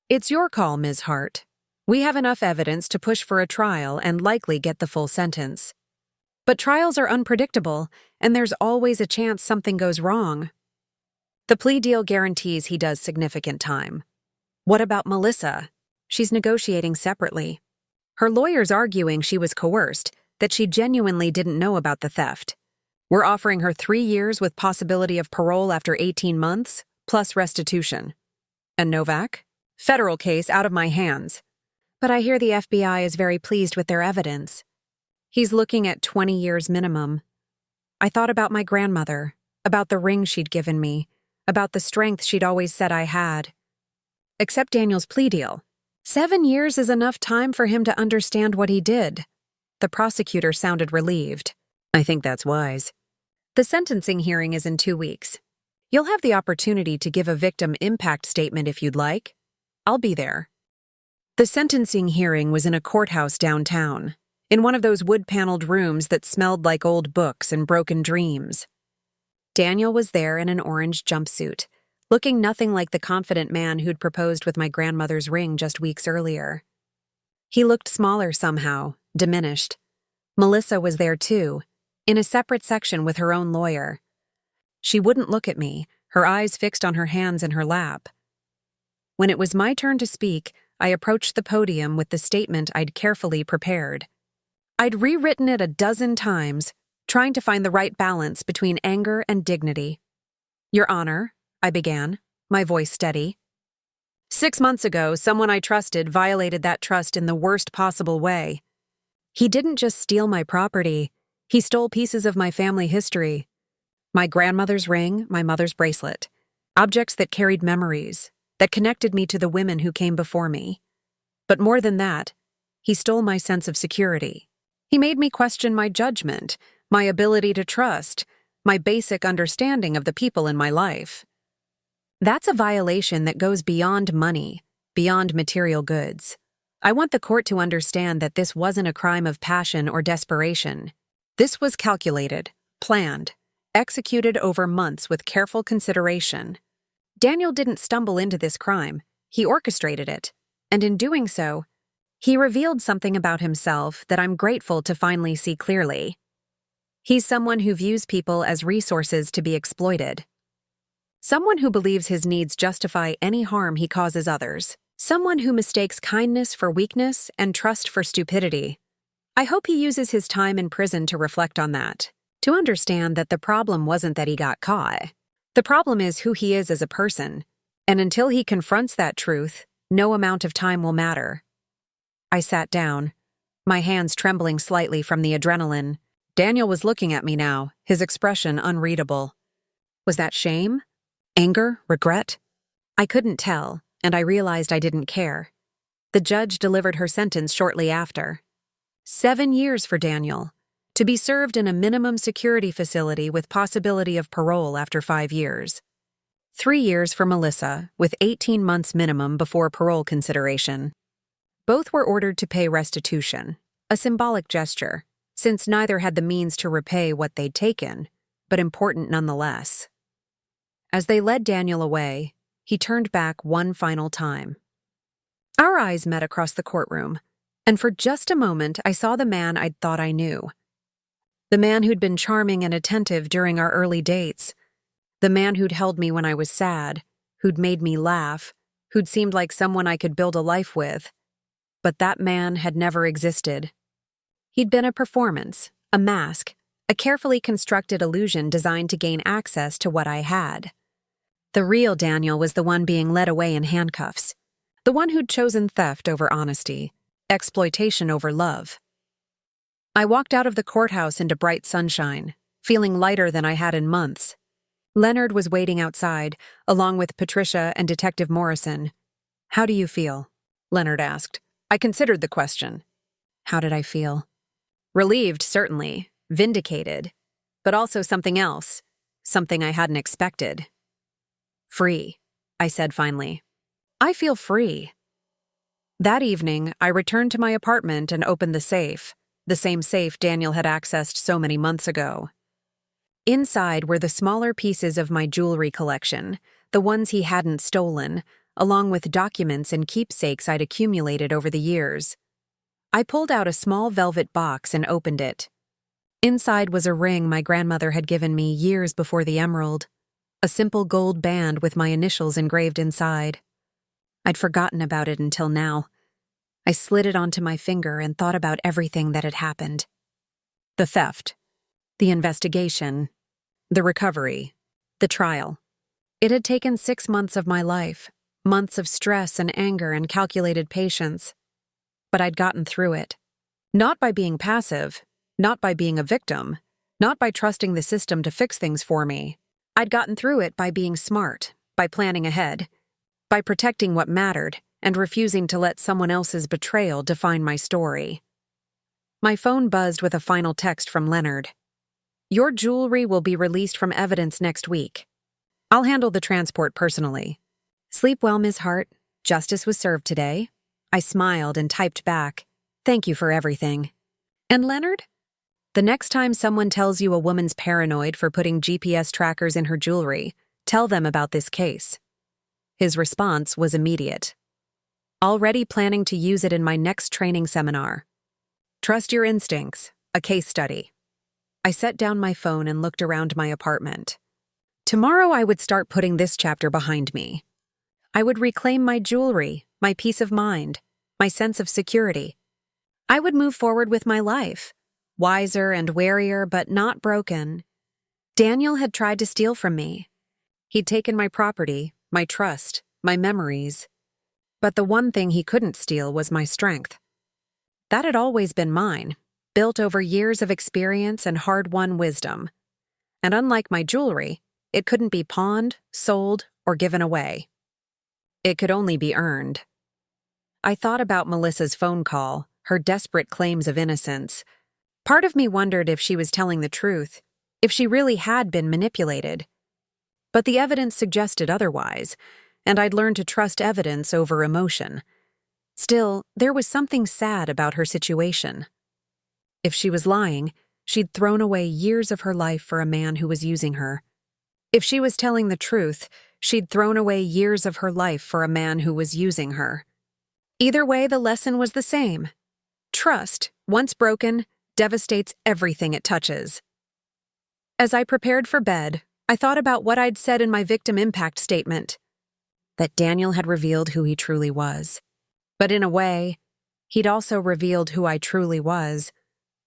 It's your call, Ms. Hart. We have enough evidence to push for a trial and likely get the full sentence. But trials are unpredictable, and there's always a chance something goes wrong. The plea deal guarantees he does significant time. What about Melissa? She's negotiating separately. Her lawyer's arguing she was coerced, that she genuinely didn't know about the theft. We're offering her 3 years with possibility of parole after 18 months, plus restitution. And Novak? Federal case out of my hands. But I hear the FBI is very pleased with their evidence. He's looking at 20 years minimum. I thought about my grandmother, about the ring she'd given me, about the strength she'd always said I had. Accept Daniel's plea deal. 7 years is enough time for him to understand what he did. The prosecutor sounded relieved. I think that's wise. The sentencing hearing is in 2 weeks. You'll have the opportunity to give a victim impact statement if you'd like. I'll be there. The sentencing hearing was in a courthouse downtown, in one of those wood-paneled rooms that smelled like old books and broken dreams. Daniel was there in an orange jumpsuit, looking nothing like the confident man who'd proposed with my grandmother's ring just weeks earlier. He looked smaller somehow, diminished. Melissa was there too, in a separate section with her own lawyer. She wouldn't look at me, her eyes fixed on her hands in her lap. When it was my turn to speak, I approached the podium with the statement I'd carefully prepared. I'd rewritten it a dozen times, trying to find the right balance between anger and dignity. Your Honor, I began, my voice steady. 6 months ago, someone I trusted violated that trust in the worst possible way. He didn't just steal my property, he stole pieces of my family history. My grandmother's ring, my mother's bracelet. Objects that carried memories, that connected me to the women who came before me. But more than that, he stole my sense of security. He made me question my judgment, my ability to trust, my basic understanding of the people in my life. That's a violation that goes beyond money, beyond material goods. I want the court to understand that this wasn't a crime of passion or desperation. This was calculated, planned, executed over months with careful consideration. Daniel didn't stumble into this crime, he orchestrated it, and in doing so, he revealed something about himself that I'm grateful to finally see clearly. He's someone who views people as resources to be exploited. Someone who believes his needs justify any harm he causes others. Someone who mistakes kindness for weakness and trust for stupidity. I hope he uses his time in prison to reflect on that, to understand that the problem wasn't that he got caught. The problem is who he is as a person, and until he confronts that truth, no amount of time will matter. I sat down, my hands trembling slightly from the adrenaline. Daniel was looking at me now, his expression unreadable. Was that shame? Anger? Regret? I couldn't tell, and I realized I didn't care. The judge delivered her sentence shortly after. 7 years for Daniel, to be served in a minimum security facility with possibility of parole after 5 years. 3 years for Melissa, with 18 months minimum before parole consideration. Both were ordered to pay restitution, a symbolic gesture, since neither had the means to repay what they'd taken, but important nonetheless. As they led Daniel away, he turned back one final time. Our eyes met across the courtroom, and for just a moment I saw the man I'd thought I knew. The man who'd been charming and attentive during our early dates. The man who'd held me when I was sad, who'd made me laugh, who'd seemed like someone I could build a life with. But that man had never existed. He'd been a performance, a mask, a carefully constructed illusion designed to gain access to what I had. The real Daniel was the one being led away in handcuffs, the one who'd chosen theft over honesty, exploitation over love. I walked out of the courthouse into bright sunshine, feeling lighter than I had in months. Leonard was waiting outside, along with Patricia and Detective Morrison. "How do you feel?" Leonard asked. I considered the question. How did I feel? Relieved, certainly. Vindicated. But also something else. Something I hadn't expected. Free, I said finally. I feel free. That evening, I returned to my apartment and opened the same safe Daniel had accessed so many months ago. Inside were the smaller pieces of my jewelry collection, the ones he hadn't stolen, along with documents and keepsakes I'd accumulated over the years. I pulled out a small velvet box and opened it. Inside was a ring my grandmother had given me years before the emerald, a simple gold band with my initials engraved inside. I'd forgotten about it until now. I slid it onto my finger and thought about everything that had happened. The theft, the investigation, the recovery, the trial. It had taken 6 months of my life. Months of stress and anger and calculated patience. But I'd gotten through it. Not by being passive, not by being a victim, not by trusting the system to fix things for me. I'd gotten through it by being smart, by planning ahead, by protecting what mattered and refusing to let someone else's betrayal define my story. My phone buzzed with a final text from Leonard. Your jewelry will be released from evidence next week. I'll handle the transport personally. Sleep well, Ms. Hart. Justice was served today. I smiled and typed back, thank you for everything. And Leonard? The next time someone tells you a woman's paranoid for putting GPS trackers in her jewelry, tell them about this case. His response was immediate. Already planning to use it in my next training seminar. Trust your instincts, a case study. I set down my phone and looked around my apartment. Tomorrow I would start putting this chapter behind me. I would reclaim my jewelry, my peace of mind, my sense of security. I would move forward with my life, wiser and warier but not broken. Daniel had tried to steal from me. He'd taken my property, my trust, my memories. But the one thing he couldn't steal was my strength. That had always been mine, built over years of experience and hard-won wisdom. And unlike my jewelry, it couldn't be pawned, sold, or given away. It could only be earned. I thought about Melissa's phone call, her desperate claims of innocence. Part of me wondered if she was telling the truth, if she really had been manipulated. But the evidence suggested otherwise, and I'd learned to trust evidence over emotion. Still, there was something sad about her situation. If she was lying, she'd thrown away years of her life for a man who was using her. If she was telling the truth, she'd thrown away years of her life for a man who was using her. Either way, the lesson was the same. Trust, once broken, devastates everything it touches. As I prepared for bed, I thought about what I'd said in my victim impact statement. That Daniel had revealed who he truly was. But in a way, he'd also revealed who I truly was.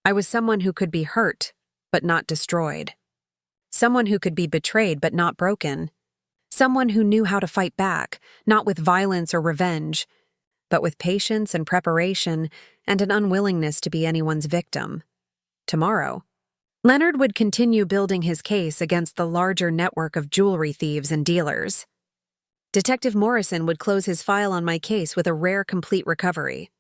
I was someone who could be hurt, but not destroyed. Someone who could be betrayed, but not broken. Someone who knew how to fight back, not with violence or revenge, but with patience and preparation and an unwillingness to be anyone's victim. Tomorrow, Leonard would continue building his case against the larger network of jewelry thieves and dealers. Detective Morrison would close his file on my case with a rare complete recovery.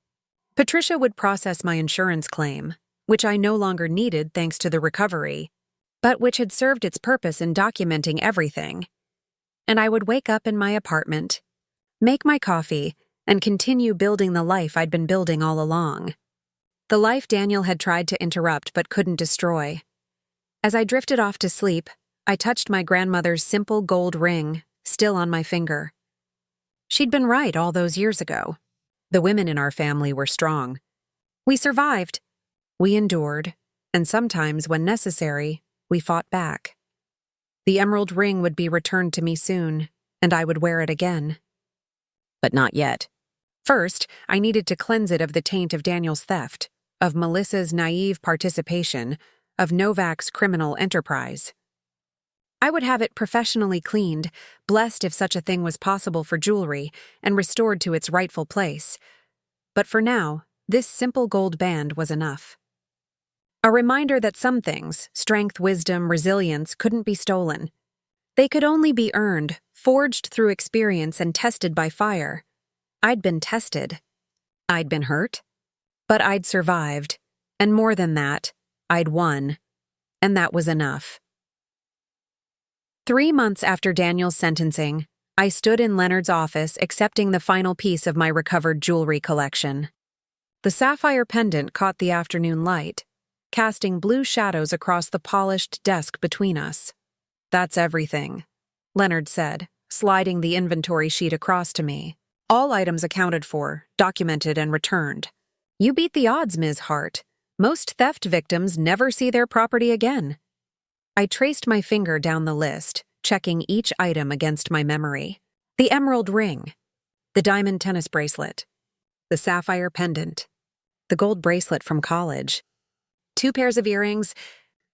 Patricia would process my insurance claim, which I no longer needed thanks to the recovery, but which had served its purpose in documenting everything. And I would wake up in my apartment, make my coffee, and continue building the life I'd been building all along. The life Daniel had tried to interrupt but couldn't destroy. As I drifted off to sleep, I touched my grandmother's simple gold ring, still on my finger. She'd been right all those years ago. The women in our family were strong. We survived. We endured, and sometimes, when necessary, we fought back. The emerald ring would be returned to me soon, and I would wear it again. But not yet. First, I needed to cleanse it of the taint of Daniel's theft, of Melissa's naive participation, of Novak's criminal enterprise. I would have it professionally cleaned, blessed if such a thing was possible for jewelry, and restored to its rightful place. But for now, this simple gold band was enough. A reminder that some things, strength, wisdom, resilience, couldn't be stolen. They could only be earned, forged through experience and tested by fire. I'd been tested. I'd been hurt. But I'd survived. And more than that, I'd won. And that was enough. 3 months after Daniel's sentencing, I stood in Leonard's office accepting the final piece of my recovered jewelry collection. The sapphire pendant caught the afternoon light, casting blue shadows across the polished desk between us. "That's everything," Leonard said, sliding the inventory sheet across to me. "All items accounted for, documented, and returned. You beat the odds, Ms. Hart. Most theft victims never see their property again." I traced my finger down the list, checking each item against my memory. The emerald ring, the diamond tennis bracelet, the sapphire pendant, the gold bracelet from college, 2 pairs of earrings,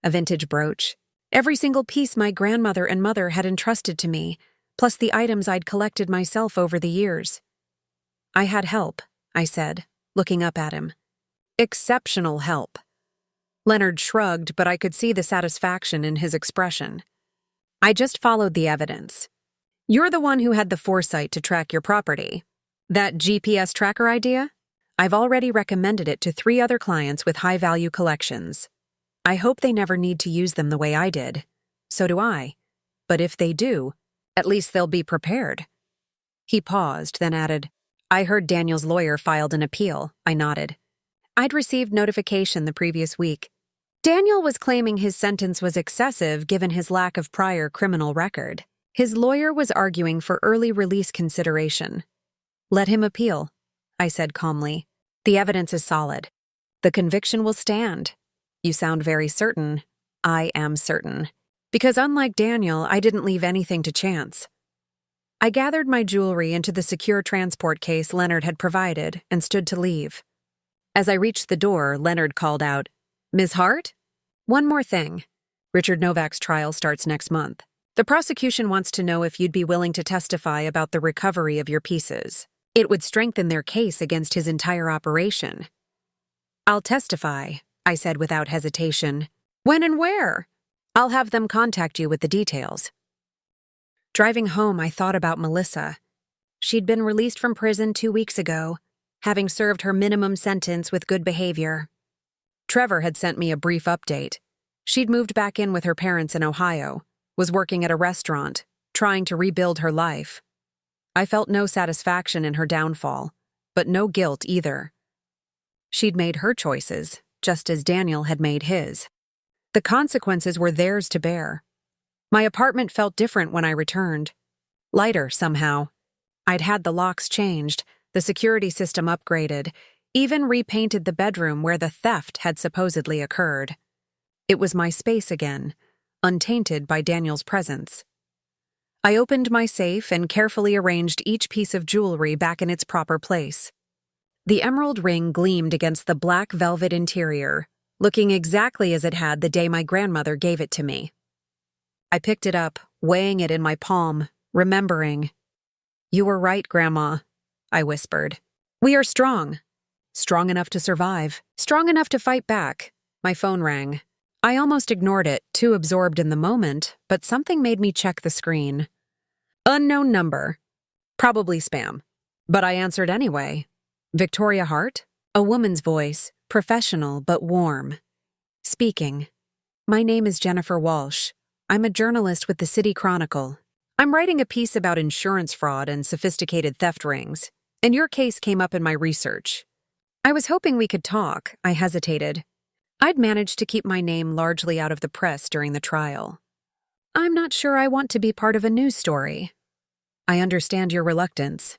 a vintage brooch, every single piece my grandmother and mother had entrusted to me, plus the items I'd collected myself over the years. "I had help," I said, looking up at him. "Exceptional help." Leonard shrugged, but I could see the satisfaction in his expression. "I just followed the evidence. You're the one who had the foresight to track your property. That GPS tracker idea? I've already recommended it to 3 other clients with high-value collections. I hope they never need to use them the way I did. So do I. But if they do, at least they'll be prepared." He paused, then added, "I heard Daniel's lawyer filed an appeal." I nodded. I'd received notification the previous week. Daniel was claiming his sentence was excessive given his lack of prior criminal record. His lawyer was arguing for early release consideration. "Let him appeal," I said calmly. "The evidence is solid. The conviction will stand." "You sound very certain." "I am certain. Because unlike Daniel, I didn't leave anything to chance." I gathered my jewelry into the secure transport case Leonard had provided and stood to leave. As I reached the door, Leonard called out, "Ms. Hart? One more thing. Richard Novak's trial starts next month. The prosecution wants to know if you'd be willing to testify about the recovery of your pieces. It would strengthen their case against his entire operation." "I'll testify," I said without hesitation. "When and where?" "I'll have them contact you with the details." Driving home, I thought about Melissa. She'd been released from prison 2 weeks ago, having served her minimum sentence with good behavior. Trevor had sent me a brief update. She'd moved back in with her parents in Ohio, was working at a restaurant, trying to rebuild her life. I felt no satisfaction in her downfall, but no guilt either. She'd made her choices, just as Daniel had made his. The consequences were theirs to bear. My apartment felt different when I returned. Lighter, somehow. I'd had the locks changed, the security system upgraded, even repainted the bedroom where the theft had supposedly occurred. It was my space again, untainted by Daniel's presence. I opened my safe and carefully arranged each piece of jewelry back in its proper place. The emerald ring gleamed against the black velvet interior, looking exactly as it had the day my grandmother gave it to me. I picked it up, weighing it in my palm, remembering. "You were right, Grandma," I whispered. We are strong. Strong enough to survive. Strong enough to fight back. My phone rang. I almost ignored it, too absorbed in the moment, but something made me check the screen. Unknown number. Probably spam. But I answered anyway. Victoria Hart? A woman's voice, professional but warm. Speaking. My name is Jennifer Walsh. I'm a journalist with the City Chronicle. I'm writing a piece about insurance fraud and sophisticated theft rings, and your case came up in my research. I was hoping we could talk. I hesitated. I'd managed to keep my name largely out of the press during the trial. I'm not sure I want to be part of a news story. I understand your reluctance.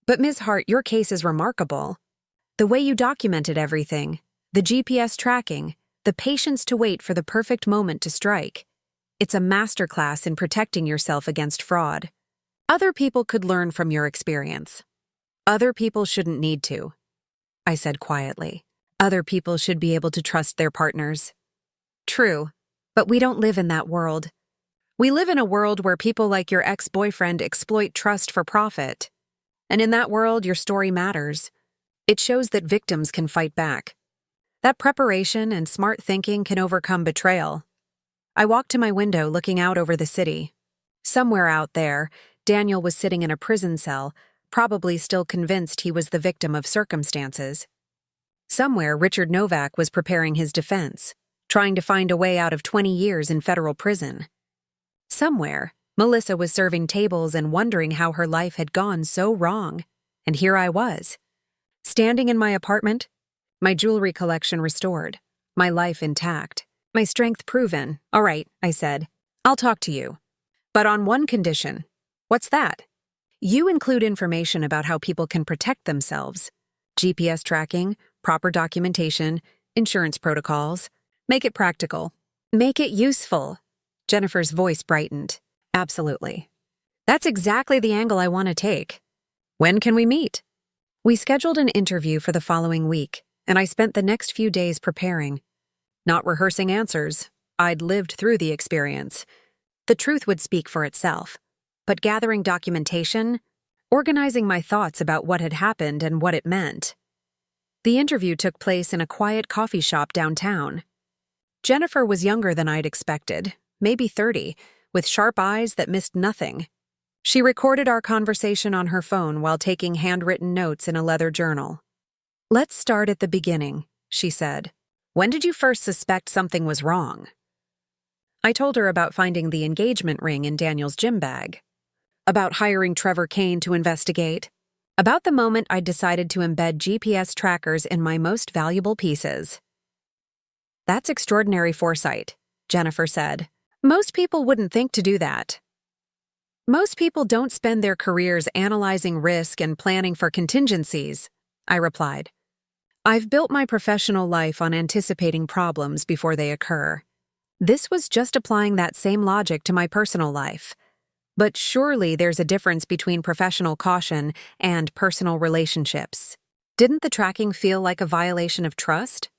But Ms. Hart, your case is remarkable. The way you documented everything, the GPS tracking, the patience to wait for the perfect moment to strike. It's a masterclass in protecting yourself against fraud. Other people could learn from your experience. Other people shouldn't need to. I said quietly. Other people should be able to trust their partners. True, but we don't live in that world. We live in a world where people like your ex-boyfriend exploit trust for profit. And in that world, your story matters. It shows that victims can fight back. That preparation and smart thinking can overcome betrayal. I walked to my window looking out over the city. Somewhere out there, Daniel was sitting in a prison cell, probably still convinced he was the victim of circumstances. Somewhere, Richard Novak was preparing his defense, trying to find a way out of 20 years in federal prison. Somewhere, Melissa was serving tables and wondering how her life had gone so wrong. And here I was, standing in my apartment, my jewelry collection restored, my life intact, my strength proven. All right, I said, I'll talk to you. But on one condition. What's that? You include information about how people can protect themselves. GPS tracking, proper documentation, insurance protocols. Make it practical. Make it useful. Jennifer's voice brightened. Absolutely. That's exactly the angle I want to take. When can we meet? We scheduled an interview for the following week, and I spent the next few days preparing. Not rehearsing answers. I'd lived through the experience. The truth would speak for itself. But gathering documentation, organizing my thoughts about what had happened and what it meant. The interview took place in a quiet coffee shop downtown. Jennifer was younger than I'd expected, maybe 30, with sharp eyes that missed nothing. She recorded our conversation on her phone while taking handwritten notes in a leather journal. Let's start at the beginning, she said. When did you first suspect something was wrong? I told her about finding the engagement ring in Daniel's gym bag. About hiring Trevor Kane to investigate. About the moment I decided to embed GPS trackers in my most valuable pieces. That's extraordinary foresight, Jennifer said. Most people wouldn't think to do that. Most people don't spend their careers analyzing risk and planning for contingencies, I replied. I've built my professional life on anticipating problems before they occur. This was just applying that same logic to my personal life. But surely there's a difference between professional caution and personal relationships. Didn't the tracking feel like a violation of trust?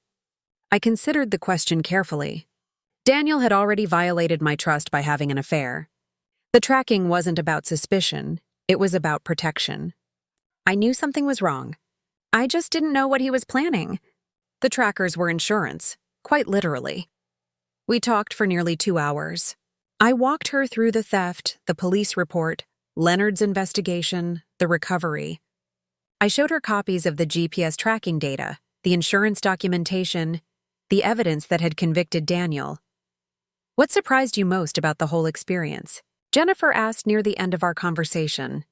I considered the question carefully. Daniel had already violated my trust by having an affair. The tracking wasn't about suspicion, it was about protection. I knew something was wrong. I just didn't know what he was planning. The trackers were insurance, quite literally. We talked for nearly 2 hours. I walked her through the theft, the police report, Leonard's investigation, the recovery. I showed her copies of the GPS tracking data, the insurance documentation, the evidence that had convicted Daniel. What surprised you most about the whole experience? Jennifer asked near the end of our conversation.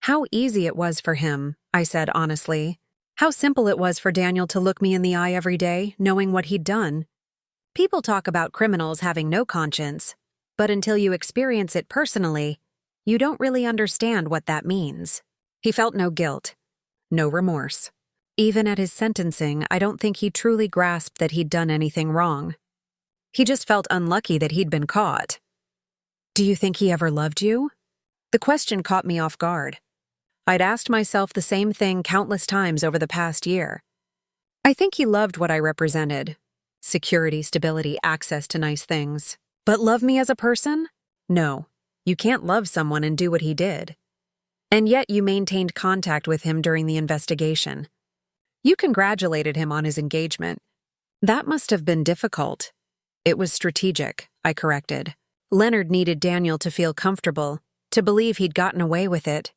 How easy it was for him, I said honestly. How simple it was for Daniel to look me in the eye every day, knowing what he'd done. People talk about criminals having no conscience, but until you experience it personally, you don't really understand what that means. He felt no guilt, no remorse. Even at his sentencing, I don't think he truly grasped that he'd done anything wrong. He just felt unlucky that he'd been caught. Do you think he ever loved you? The question caught me off guard. I'd asked myself the same thing countless times over the past year. I think he loved what I represented. Security, stability, access to nice things. But love me as a person? No. You can't love someone and do what he did. And yet you maintained contact with him during the investigation. You congratulated him on his engagement. That must have been difficult. It was strategic, I corrected. Leonard needed Daniel to feel comfortable, to believe he'd gotten away with it.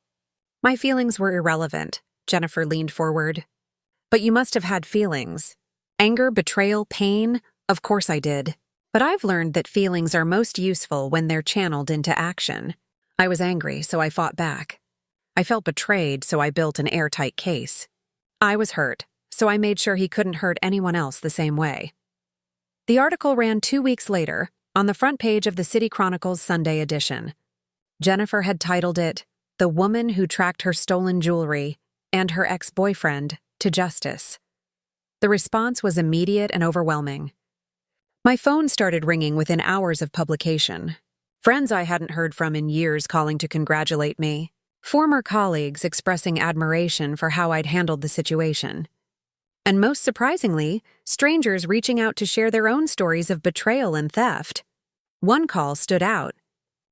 My feelings were irrelevant, Jennifer leaned forward. But you must have had feelings. Anger, betrayal, pain? Of course I did. But I've learned that feelings are most useful when they're channeled into action. I was angry, so I fought back. I felt betrayed, so I built an airtight case. I was hurt, so I made sure he couldn't hurt anyone else the same way. The article ran 2 weeks later, on the front page of the City Chronicle's Sunday edition. Jennifer had titled it, "The Woman Who Tracked Her Stolen Jewelry and Her Ex-Boyfriend to Justice." The response was immediate and overwhelming. My phone started ringing within hours of publication. Friends I hadn't heard from in years calling to congratulate me. Former colleagues expressing admiration for how I'd handled the situation. And most surprisingly, strangers reaching out to share their own stories of betrayal and theft. One call stood out.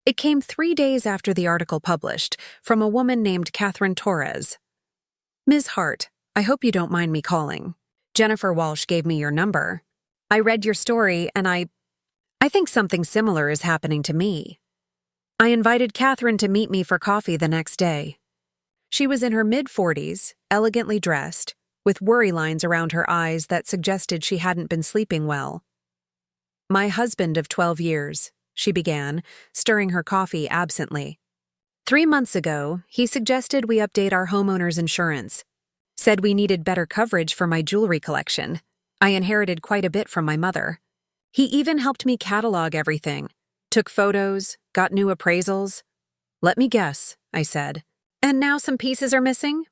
It came 3 days after the article published, from a woman named Catherine Torres. "Ms. Hart, I hope you don't mind me calling. Jennifer Walsh gave me your number. I read your story and I think something similar is happening to me." I invited Catherine to meet me for coffee the next day. She was in her mid-40s, elegantly dressed, with worry lines around her eyes that suggested she hadn't been sleeping well. "My husband of 12 years, she began, stirring her coffee absently. 3 months ago, he suggested we update our homeowner's insurance. Said we needed better coverage for my jewelry collection. I inherited quite a bit from my mother. He even helped me catalog everything. Took photos, got new appraisals. Let me guess, I said. And now some pieces are missing?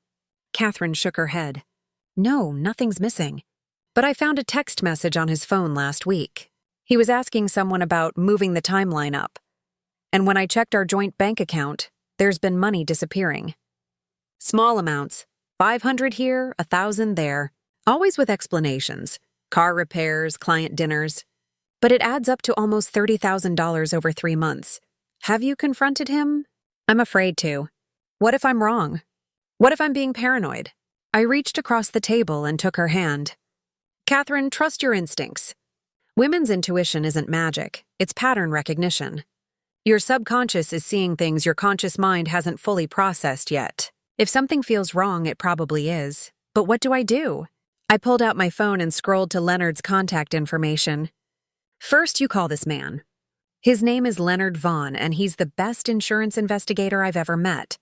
Catherine shook her head. No, nothing's missing. But I found a text message on his phone last week. He was asking someone about moving the timeline up. And when I checked our joint bank account, there's been money disappearing. Small amounts, 500 here, 1,000 there, always with explanations, car repairs, client dinners. But it adds up to almost $30,000 over 3 months. Have you confronted him? I'm afraid to. What if I'm wrong? What if I'm being paranoid? I reached across the table and took her hand. Catherine, trust your instincts. Women's intuition isn't magic, it's pattern recognition. Your subconscious is seeing things your conscious mind hasn't fully processed yet. If something feels wrong, it probably is. But what do I do? I pulled out my phone and scrolled to Leonard's contact information. First, you call this man. His name is Leonard Vaughn, and he's the best insurance investigator I've ever met.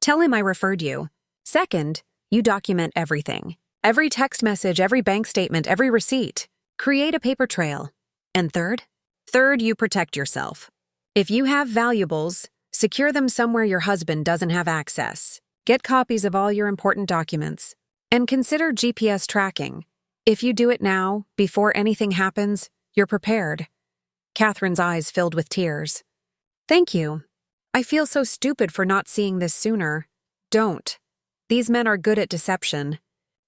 Tell him I referred you. Second, you document everything. Every text message, every bank statement, every receipt. Create a paper trail. And third, you protect yourself. If you have valuables, secure them somewhere your husband doesn't have access. Get copies of all your important documents. And consider GPS tracking. If you do it now, before anything happens, you're prepared. Catherine's eyes filled with tears. Thank you. I feel so stupid for not seeing this sooner. Don't. These men are good at deception.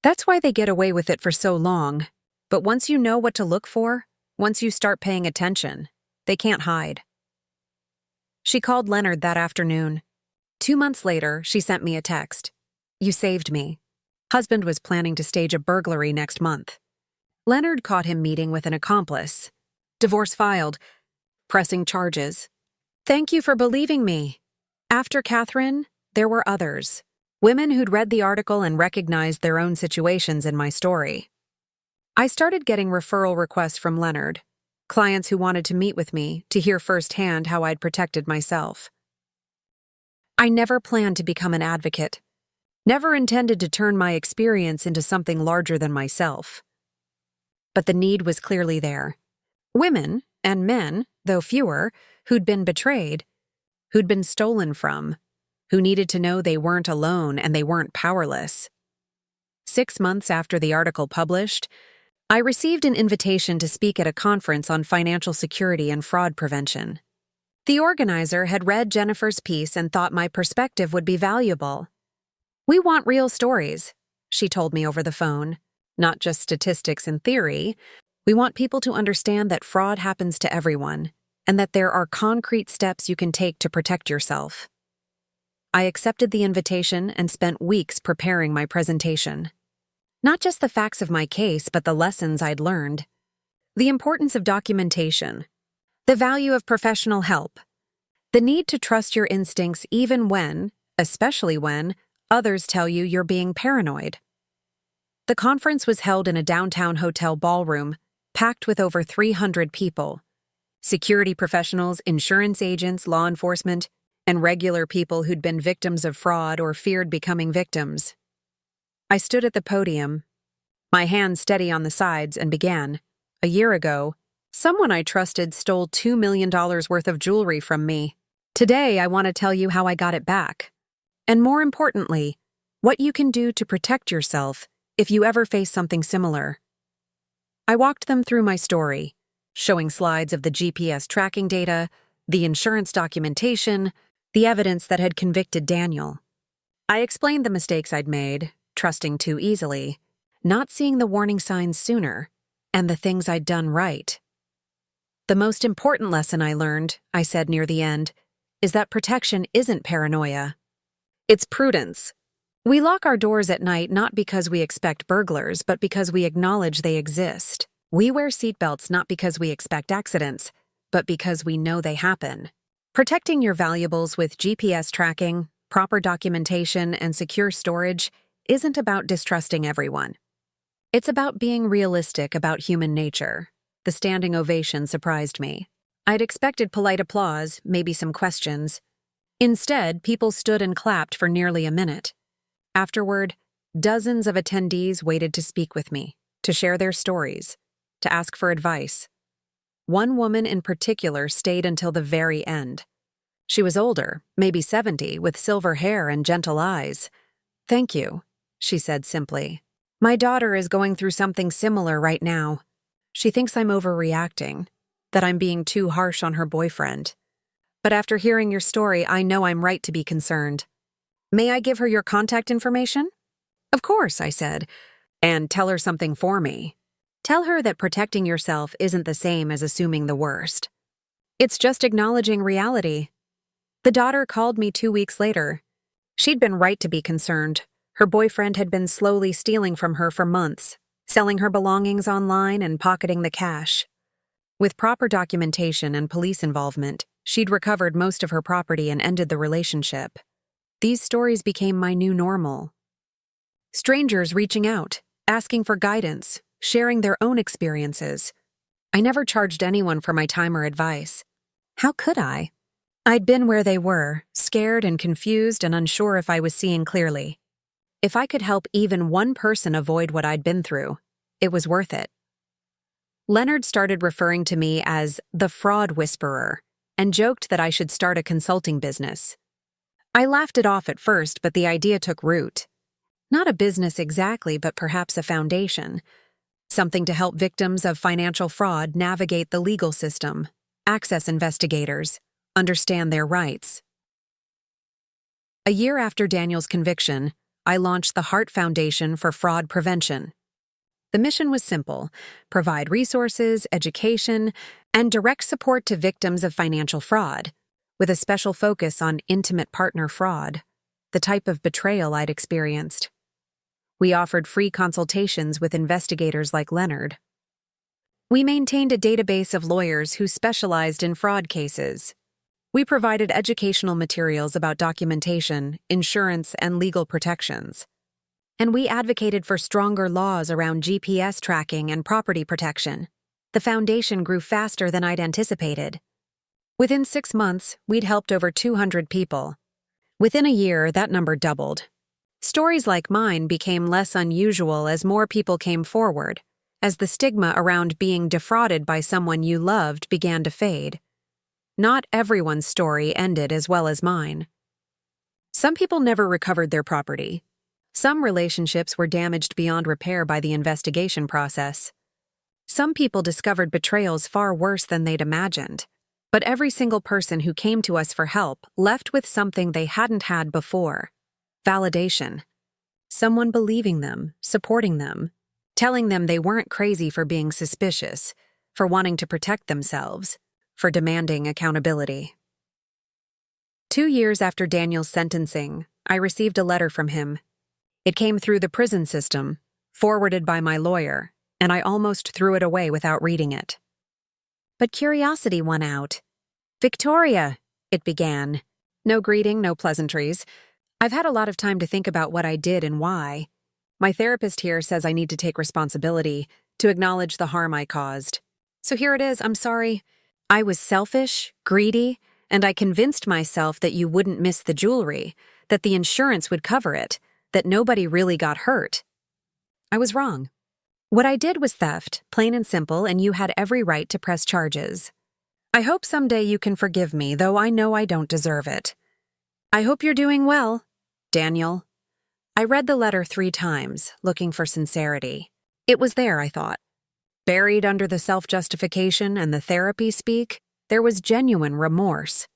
That's why they get away with it for so long. But once you know what to look for, once you start paying attention, they can't hide. She called Leonard that afternoon. 2 months later, she sent me a text. You saved me. Husband was planning to stage a burglary next month. Leonard caught him meeting with an accomplice. Divorce filed. Pressing charges. Thank you for believing me. After Catherine, there were others. Women who'd read the article and recognized their own situations in my story. I started getting referral requests from Leonard. Clients who wanted to meet with me to hear firsthand how I'd protected myself. I never planned to become an advocate. Never intended to turn my experience into something larger than myself. But the need was clearly there. Women, and men, though fewer, who'd been betrayed, who'd been stolen from, who needed to know they weren't alone and they weren't powerless. 6 months after the article published, I received an invitation to speak at a conference on financial security and fraud prevention. The organizer had read Jennifer's piece and thought my perspective would be valuable. We want real stories, she told me over the phone. Not just statistics and theory. We want people to understand that fraud happens to everyone, and that there are concrete steps you can take to protect yourself. I accepted the invitation and spent weeks preparing my presentation. Not just the facts of my case, but the lessons I'd learned. The importance of documentation. The value of professional help. The need to trust your instincts even when, especially when, others tell you you're being paranoid. The conference was held in a downtown hotel ballroom, packed with over 300 people. Security professionals, insurance agents, law enforcement, and regular people who'd been victims of fraud or feared becoming victims. I stood at the podium, my hands steady on the sides, and began. A year ago, someone I trusted stole $2 million worth of jewelry from me. Today, I want to tell you how I got it back. And more importantly, what you can do to protect yourself if you ever face something similar. I walked them through my story, showing slides of the GPS tracking data, the insurance documentation, the evidence that had convicted Daniel. I explained the mistakes I'd made, trusting too easily, not seeing the warning signs sooner, and the things I'd done right. The most important lesson I learned, I said near the end, is that protection isn't paranoia. It's prudence. We lock our doors at night not because we expect burglars, but because we acknowledge they exist. We wear seatbelts not because we expect accidents, but because we know they happen. Protecting your valuables with GPS tracking, proper documentation, and secure storage isn't about distrusting everyone. It's about being realistic about human nature. The standing ovation surprised me. I'd expected polite applause, maybe some questions. Instead, people stood and clapped for nearly a minute. Afterward, dozens of attendees waited to speak with me, to share their stories, to ask for advice. One woman in particular stayed until the very end. She was older, maybe 70, with silver hair and gentle eyes. "Thank you," she said simply. "My daughter is going through something similar right now. She thinks I'm overreacting, that I'm being too harsh on her boyfriend. But after hearing your story, I know I'm right to be concerned. May I give her your contact information?" "Of course," I said, "and tell her something for me. Tell her that protecting yourself isn't the same as assuming the worst. It's just acknowledging reality." The daughter called me 2 weeks later. She'd been right to be concerned. Her boyfriend had been slowly stealing from her for months, selling her belongings online and pocketing the cash. With proper documentation and police involvement, she'd recovered most of her property and ended the relationship. These stories became my new normal. Strangers reaching out, asking for guidance, sharing their own experiences. I never charged anyone for my time or advice. How could I? I'd been where they were, scared and confused and unsure if I was seeing clearly. If I could help even one person avoid what I'd been through, it was worth it. Leonard started referring to me as the fraud whisperer and joked that I should start a consulting business. I laughed it off at first, but the idea took root. Not a business exactly, but perhaps a foundation. Something to help victims of financial fraud navigate the legal system, access investigators, understand their rights. A year after Daniel's conviction, I launched the Heart Foundation for Fraud Prevention. The mission was simple: provide resources, education, and direct support to victims of financial fraud, with a special focus on intimate partner fraud, the type of betrayal I'd experienced. We offered free consultations with investigators like Leonard. We maintained a database of lawyers who specialized in fraud cases. We provided educational materials about documentation, insurance, and legal protections. And we advocated for stronger laws around GPS tracking and property protection. The foundation grew faster than I'd anticipated. Within 6 months, we'd helped over 200 people. Within a year, that number doubled. Stories like mine became less unusual as more people came forward, as the stigma around being defrauded by someone you loved began to fade. Not everyone's story ended as well as mine. Some people never recovered their property. Some relationships were damaged beyond repair by the investigation process. Some people discovered betrayals far worse than they'd imagined. But every single person who came to us for help left with something they hadn't had before: validation. Someone believing them, supporting them, telling them they weren't crazy for being suspicious, for wanting to protect themselves, for demanding accountability. 2 years after Daniel's sentencing, I received a letter from him. It came through the prison system, forwarded by my lawyer, and I almost threw it away without reading it. But curiosity won out. "Victoria," it began. No greeting, no pleasantries. I've had a lot of time to think about what I did and why. My therapist here says I need to take responsibility, to acknowledge the harm I caused. So here it is, I'm sorry. I was selfish, greedy, and I convinced myself that you wouldn't miss the jewelry, that the insurance would cover it, that nobody really got hurt. I was wrong. What I did was theft, plain and simple, and you had every right to press charges. I hope someday you can forgive me, though I know I don't deserve it. I hope you're doing well, Daniel. I read the letter 3 times, looking for sincerity. It was there, I thought. Buried under the self-justification and the therapy speak, there was genuine remorse.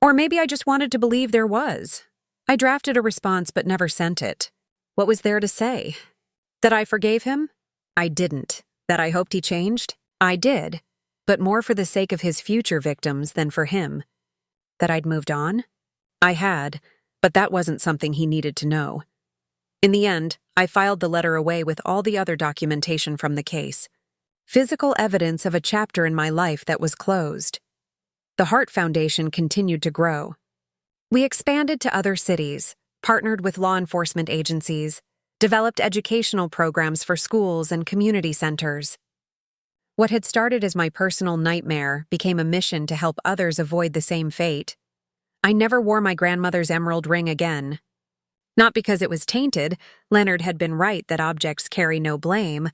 Or maybe I just wanted to believe there was. I drafted a response but never sent it. What was there to say? That I forgave him? I didn't. That I hoped he changed? I did. But more for the sake of his future victims than for him. That I'd moved on? I had, but that wasn't something he needed to know. In the end, I filed the letter away with all the other documentation from the case. Physical evidence of a chapter in my life that was closed. The Heart Foundation continued to grow. We expanded to other cities, partnered with law enforcement agencies, developed educational programs for schools and community centers. What had started as my personal nightmare became a mission to help others avoid the same fate. I never wore my grandmother's emerald ring again. Not because it was tainted, Leonard had been right that objects carry no blame,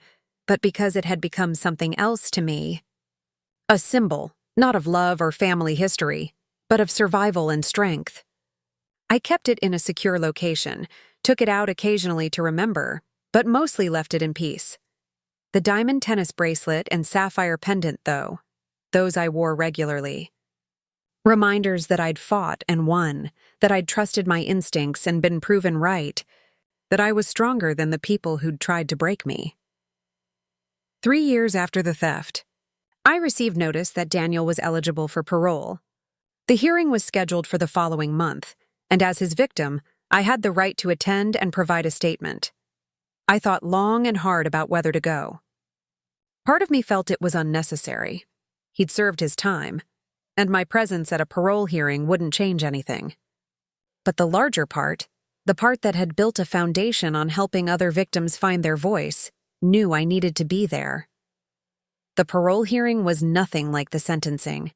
but because it had become something else to me. A symbol, not of love or family history, but of survival and strength. I kept it in a secure location, took it out occasionally to remember, but mostly left it in peace. The diamond tennis bracelet and sapphire pendant, though, those I wore regularly. Reminders that I'd fought and won, that I'd trusted my instincts and been proven right, that I was stronger than the people who'd tried to break me. 3 years after the theft, I received notice that Daniel was eligible for parole. The hearing was scheduled for the following month, and as his victim, I had the right to attend and provide a statement. I thought long and hard about whether to go. Part of me felt it was unnecessary. He'd served his time, and my presence at a parole hearing wouldn't change anything. But the larger part, the part that had built a foundation on helping other victims find their voice, knew I needed to be there. The parole hearing was nothing like the sentencing.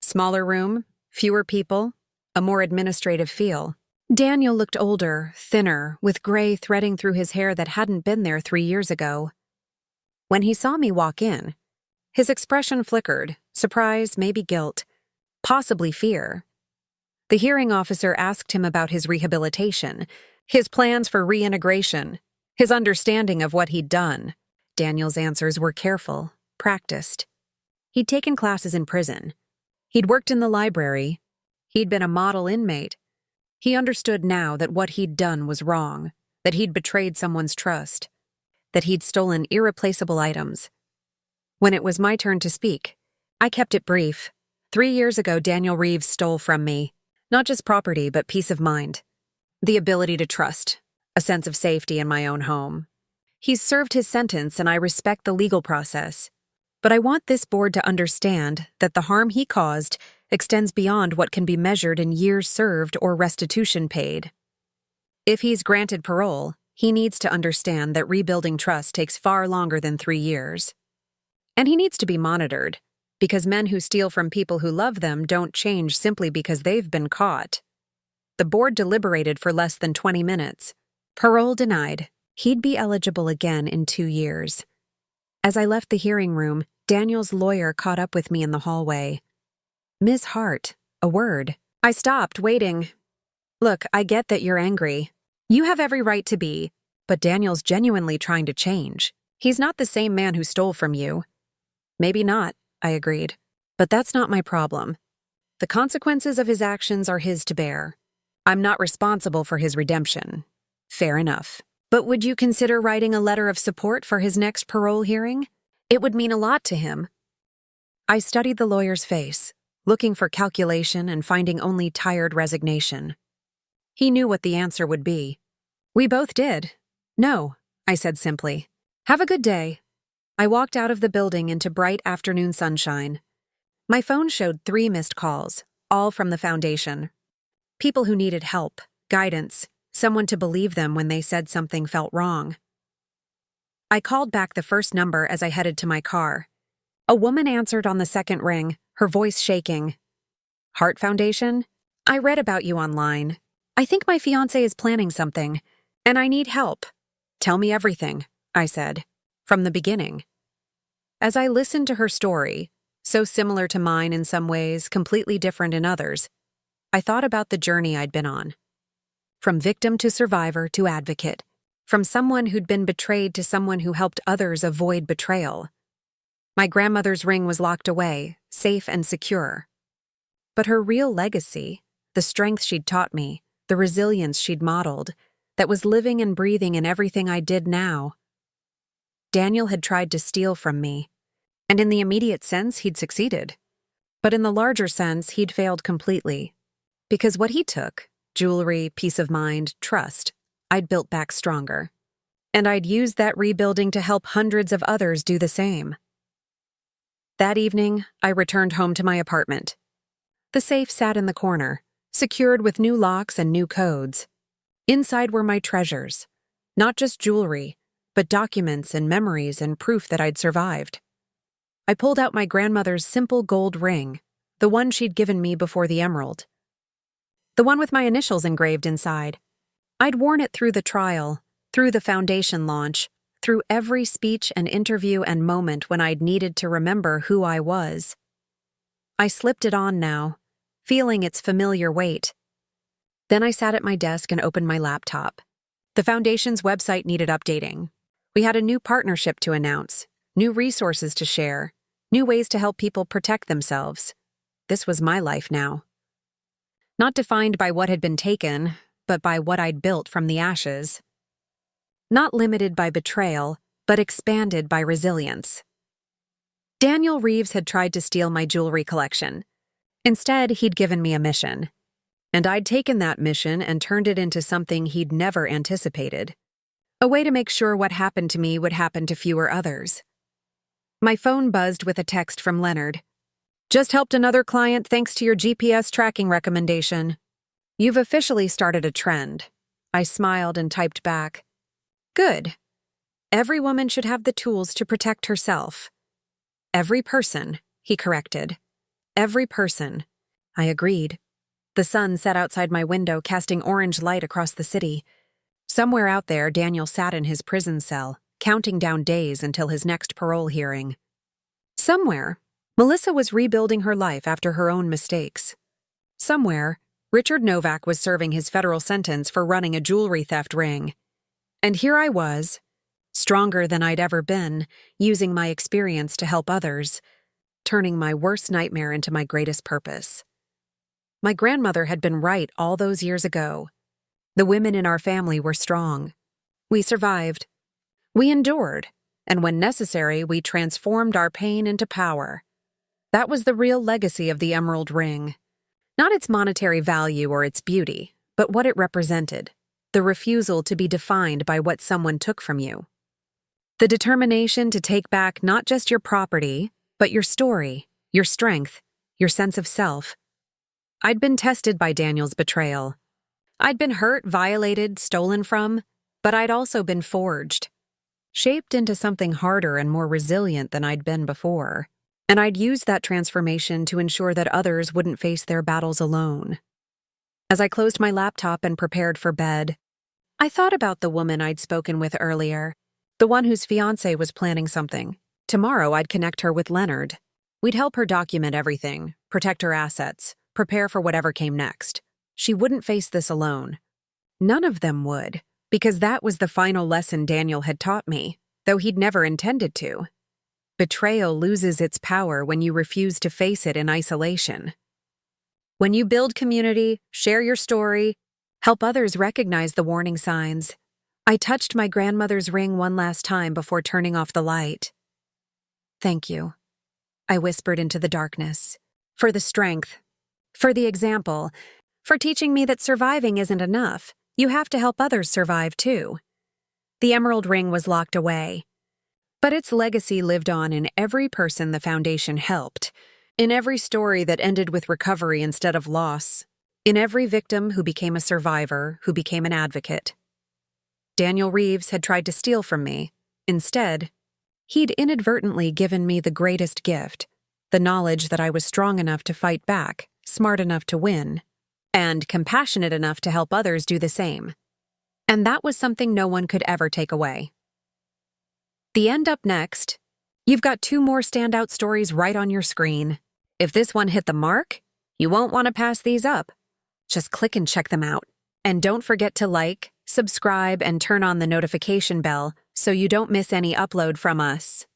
Smaller room, fewer people, a more administrative feel. Daniel looked older, thinner, with gray threading through his hair that hadn't been there 3 years ago. When he saw me walk in, his expression flickered, surprise, maybe guilt, possibly fear. The hearing officer asked him about his rehabilitation, his plans for reintegration, his understanding of what he'd done. Daniel's answers were careful, practiced. He'd taken classes in prison. He'd worked in the library. He'd been a model inmate. He understood now that what he'd done was wrong, that he'd betrayed someone's trust, that he'd stolen irreplaceable items. When it was my turn to speak, I kept it brief. 3 years ago, Daniel Reeves stole from me, not just property, but peace of mind. The ability to trust, a sense of safety in my own home. He's served his sentence and I respect the legal process. But I want this board to understand that the harm he caused extends beyond what can be measured in years served or restitution paid. If he's granted parole, he needs to understand that rebuilding trust takes far longer than 3 years. And he needs to be monitored, because men who steal from people who love them don't change simply because they've been caught. The board deliberated for less than 20 minutes. Parole denied. He'd be eligible again in 2 years. As I left the hearing room, Daniel's lawyer caught up with me in the hallway. "Ms. Hart, a word." I stopped, waiting. "Look, I get that you're angry. You have every right to be, but Daniel's genuinely trying to change. He's not the same man who stole from you." "Maybe not," I agreed. "But that's not my problem. The consequences of his actions are his to bear. I'm not responsible for his redemption." "Fair enough. But would you consider writing a letter of support for his next parole hearing? It would mean a lot to him." I studied the lawyer's face, looking for calculation and finding only tired resignation. He knew what the answer would be. We both did. No, I said simply. Have a good day. I walked out of the building into bright afternoon sunshine. My phone showed 3 missed calls, all from the foundation. People who needed help, guidance, someone to believe them when they said something felt wrong. I called back the first number as I headed to my car. A woman answered on the second ring, her voice shaking. Heart Foundation? I read about you online. I think my fiancé is planning something, and I need help. Tell me everything, I said, from the beginning. As I listened to her story, so similar to mine in some ways, completely different in others, I thought about the journey I'd been on. From victim to survivor to advocate, from someone who'd been betrayed to someone who helped others avoid betrayal. My grandmother's ring was locked away, safe and secure. But her real legacy, the strength she'd taught me, the resilience she'd modeled, that was living and breathing in everything I did now. Daniel had tried to steal from me, and in the immediate sense, he'd succeeded. But in the larger sense, he'd failed completely. Because what he took, jewelry, peace of mind, trust, I'd built back stronger. And I'd used that rebuilding to help hundreds of others do the same. That evening, I returned home to my apartment. The safe sat in the corner, secured with new locks and new codes. Inside were my treasures, not just jewelry, but documents and memories and proof that I'd survived. I pulled out my grandmother's simple gold ring, the one she'd given me before the emerald. The one with my initials engraved inside. I'd worn it through the trial, through the foundation launch, through every speech and interview and moment when I'd needed to remember who I was. I slipped it on now, feeling its familiar weight. Then I sat at my desk and opened my laptop. The foundation's website needed updating. We had a new partnership to announce, new resources to share, new ways to help people protect themselves. This was my life now. Not defined by what had been taken, but by what I'd built from the ashes. Not limited by betrayal, but expanded by resilience. Daniel Reeves had tried to steal my jewelry collection. Instead, he'd given me a mission. And I'd taken that mission and turned it into something he'd never anticipated. A way to make sure what happened to me would happen to fewer others. My phone buzzed with a text from Leonard. Just helped another client thanks to your GPS tracking recommendation. You've officially started a trend. I smiled and typed back. Good. Every woman should have the tools to protect herself. Every person, he corrected. Every person. I agreed. The sun set outside my window, casting orange light across the city. Somewhere out there, Daniel sat in his prison cell, counting down days until his next parole hearing. Somewhere, Melissa was rebuilding her life after her own mistakes. Somewhere, Richard Novak was serving his federal sentence for running a jewelry theft ring. And here I was, stronger than I'd ever been, using my experience to help others, turning my worst nightmare into my greatest purpose. My grandmother had been right all those years ago. The women in our family were strong. We survived. We endured, and when necessary, we transformed our pain into power. That was the real legacy of the emerald ring. Not its monetary value or its beauty, but what it represented, the refusal to be defined by what someone took from you. The determination to take back not just your property, but your story, your strength, your sense of self. I'd been tested by Daniel's betrayal. I'd been hurt, violated, stolen from, but I'd also been forged, shaped into something harder and more resilient than I'd been before. And I'd used that transformation to ensure that others wouldn't face their battles alone. As I closed my laptop and prepared for bed, I thought about the woman I'd spoken with earlier, the one whose fiancé was planning something. Tomorrow I'd connect her with Leonard. We'd help her document everything, protect her assets, prepare for whatever came next. She wouldn't face this alone. None of them would, because that was the final lesson Daniel had taught me, though he'd never intended to. Betrayal loses its power when you refuse to face it in isolation. When you build community, share your story, help others recognize the warning signs. I touched my grandmother's ring one last time before turning off the light. Thank you, I whispered into the darkness. for the strength, for the example, for teaching me that surviving isn't enough. You have to help others survive too. The emerald ring was locked away, but its legacy lived on in every person the foundation helped, in every story that ended with recovery instead of loss, in every victim who became a survivor, who became an advocate. Daniel Reeves had tried to steal from me. Instead, he'd inadvertently given me the greatest gift, the knowledge that I was strong enough to fight back, smart enough to win, and compassionate enough to help others do the same. And that was something no one could ever take away. The end up next. You've got 2 more standout stories right on your screen. If this one hit the mark, you won't want to pass these up. Just click and check them out. And don't forget to like, subscribe, and turn on the notification bell so you don't miss any upload from us.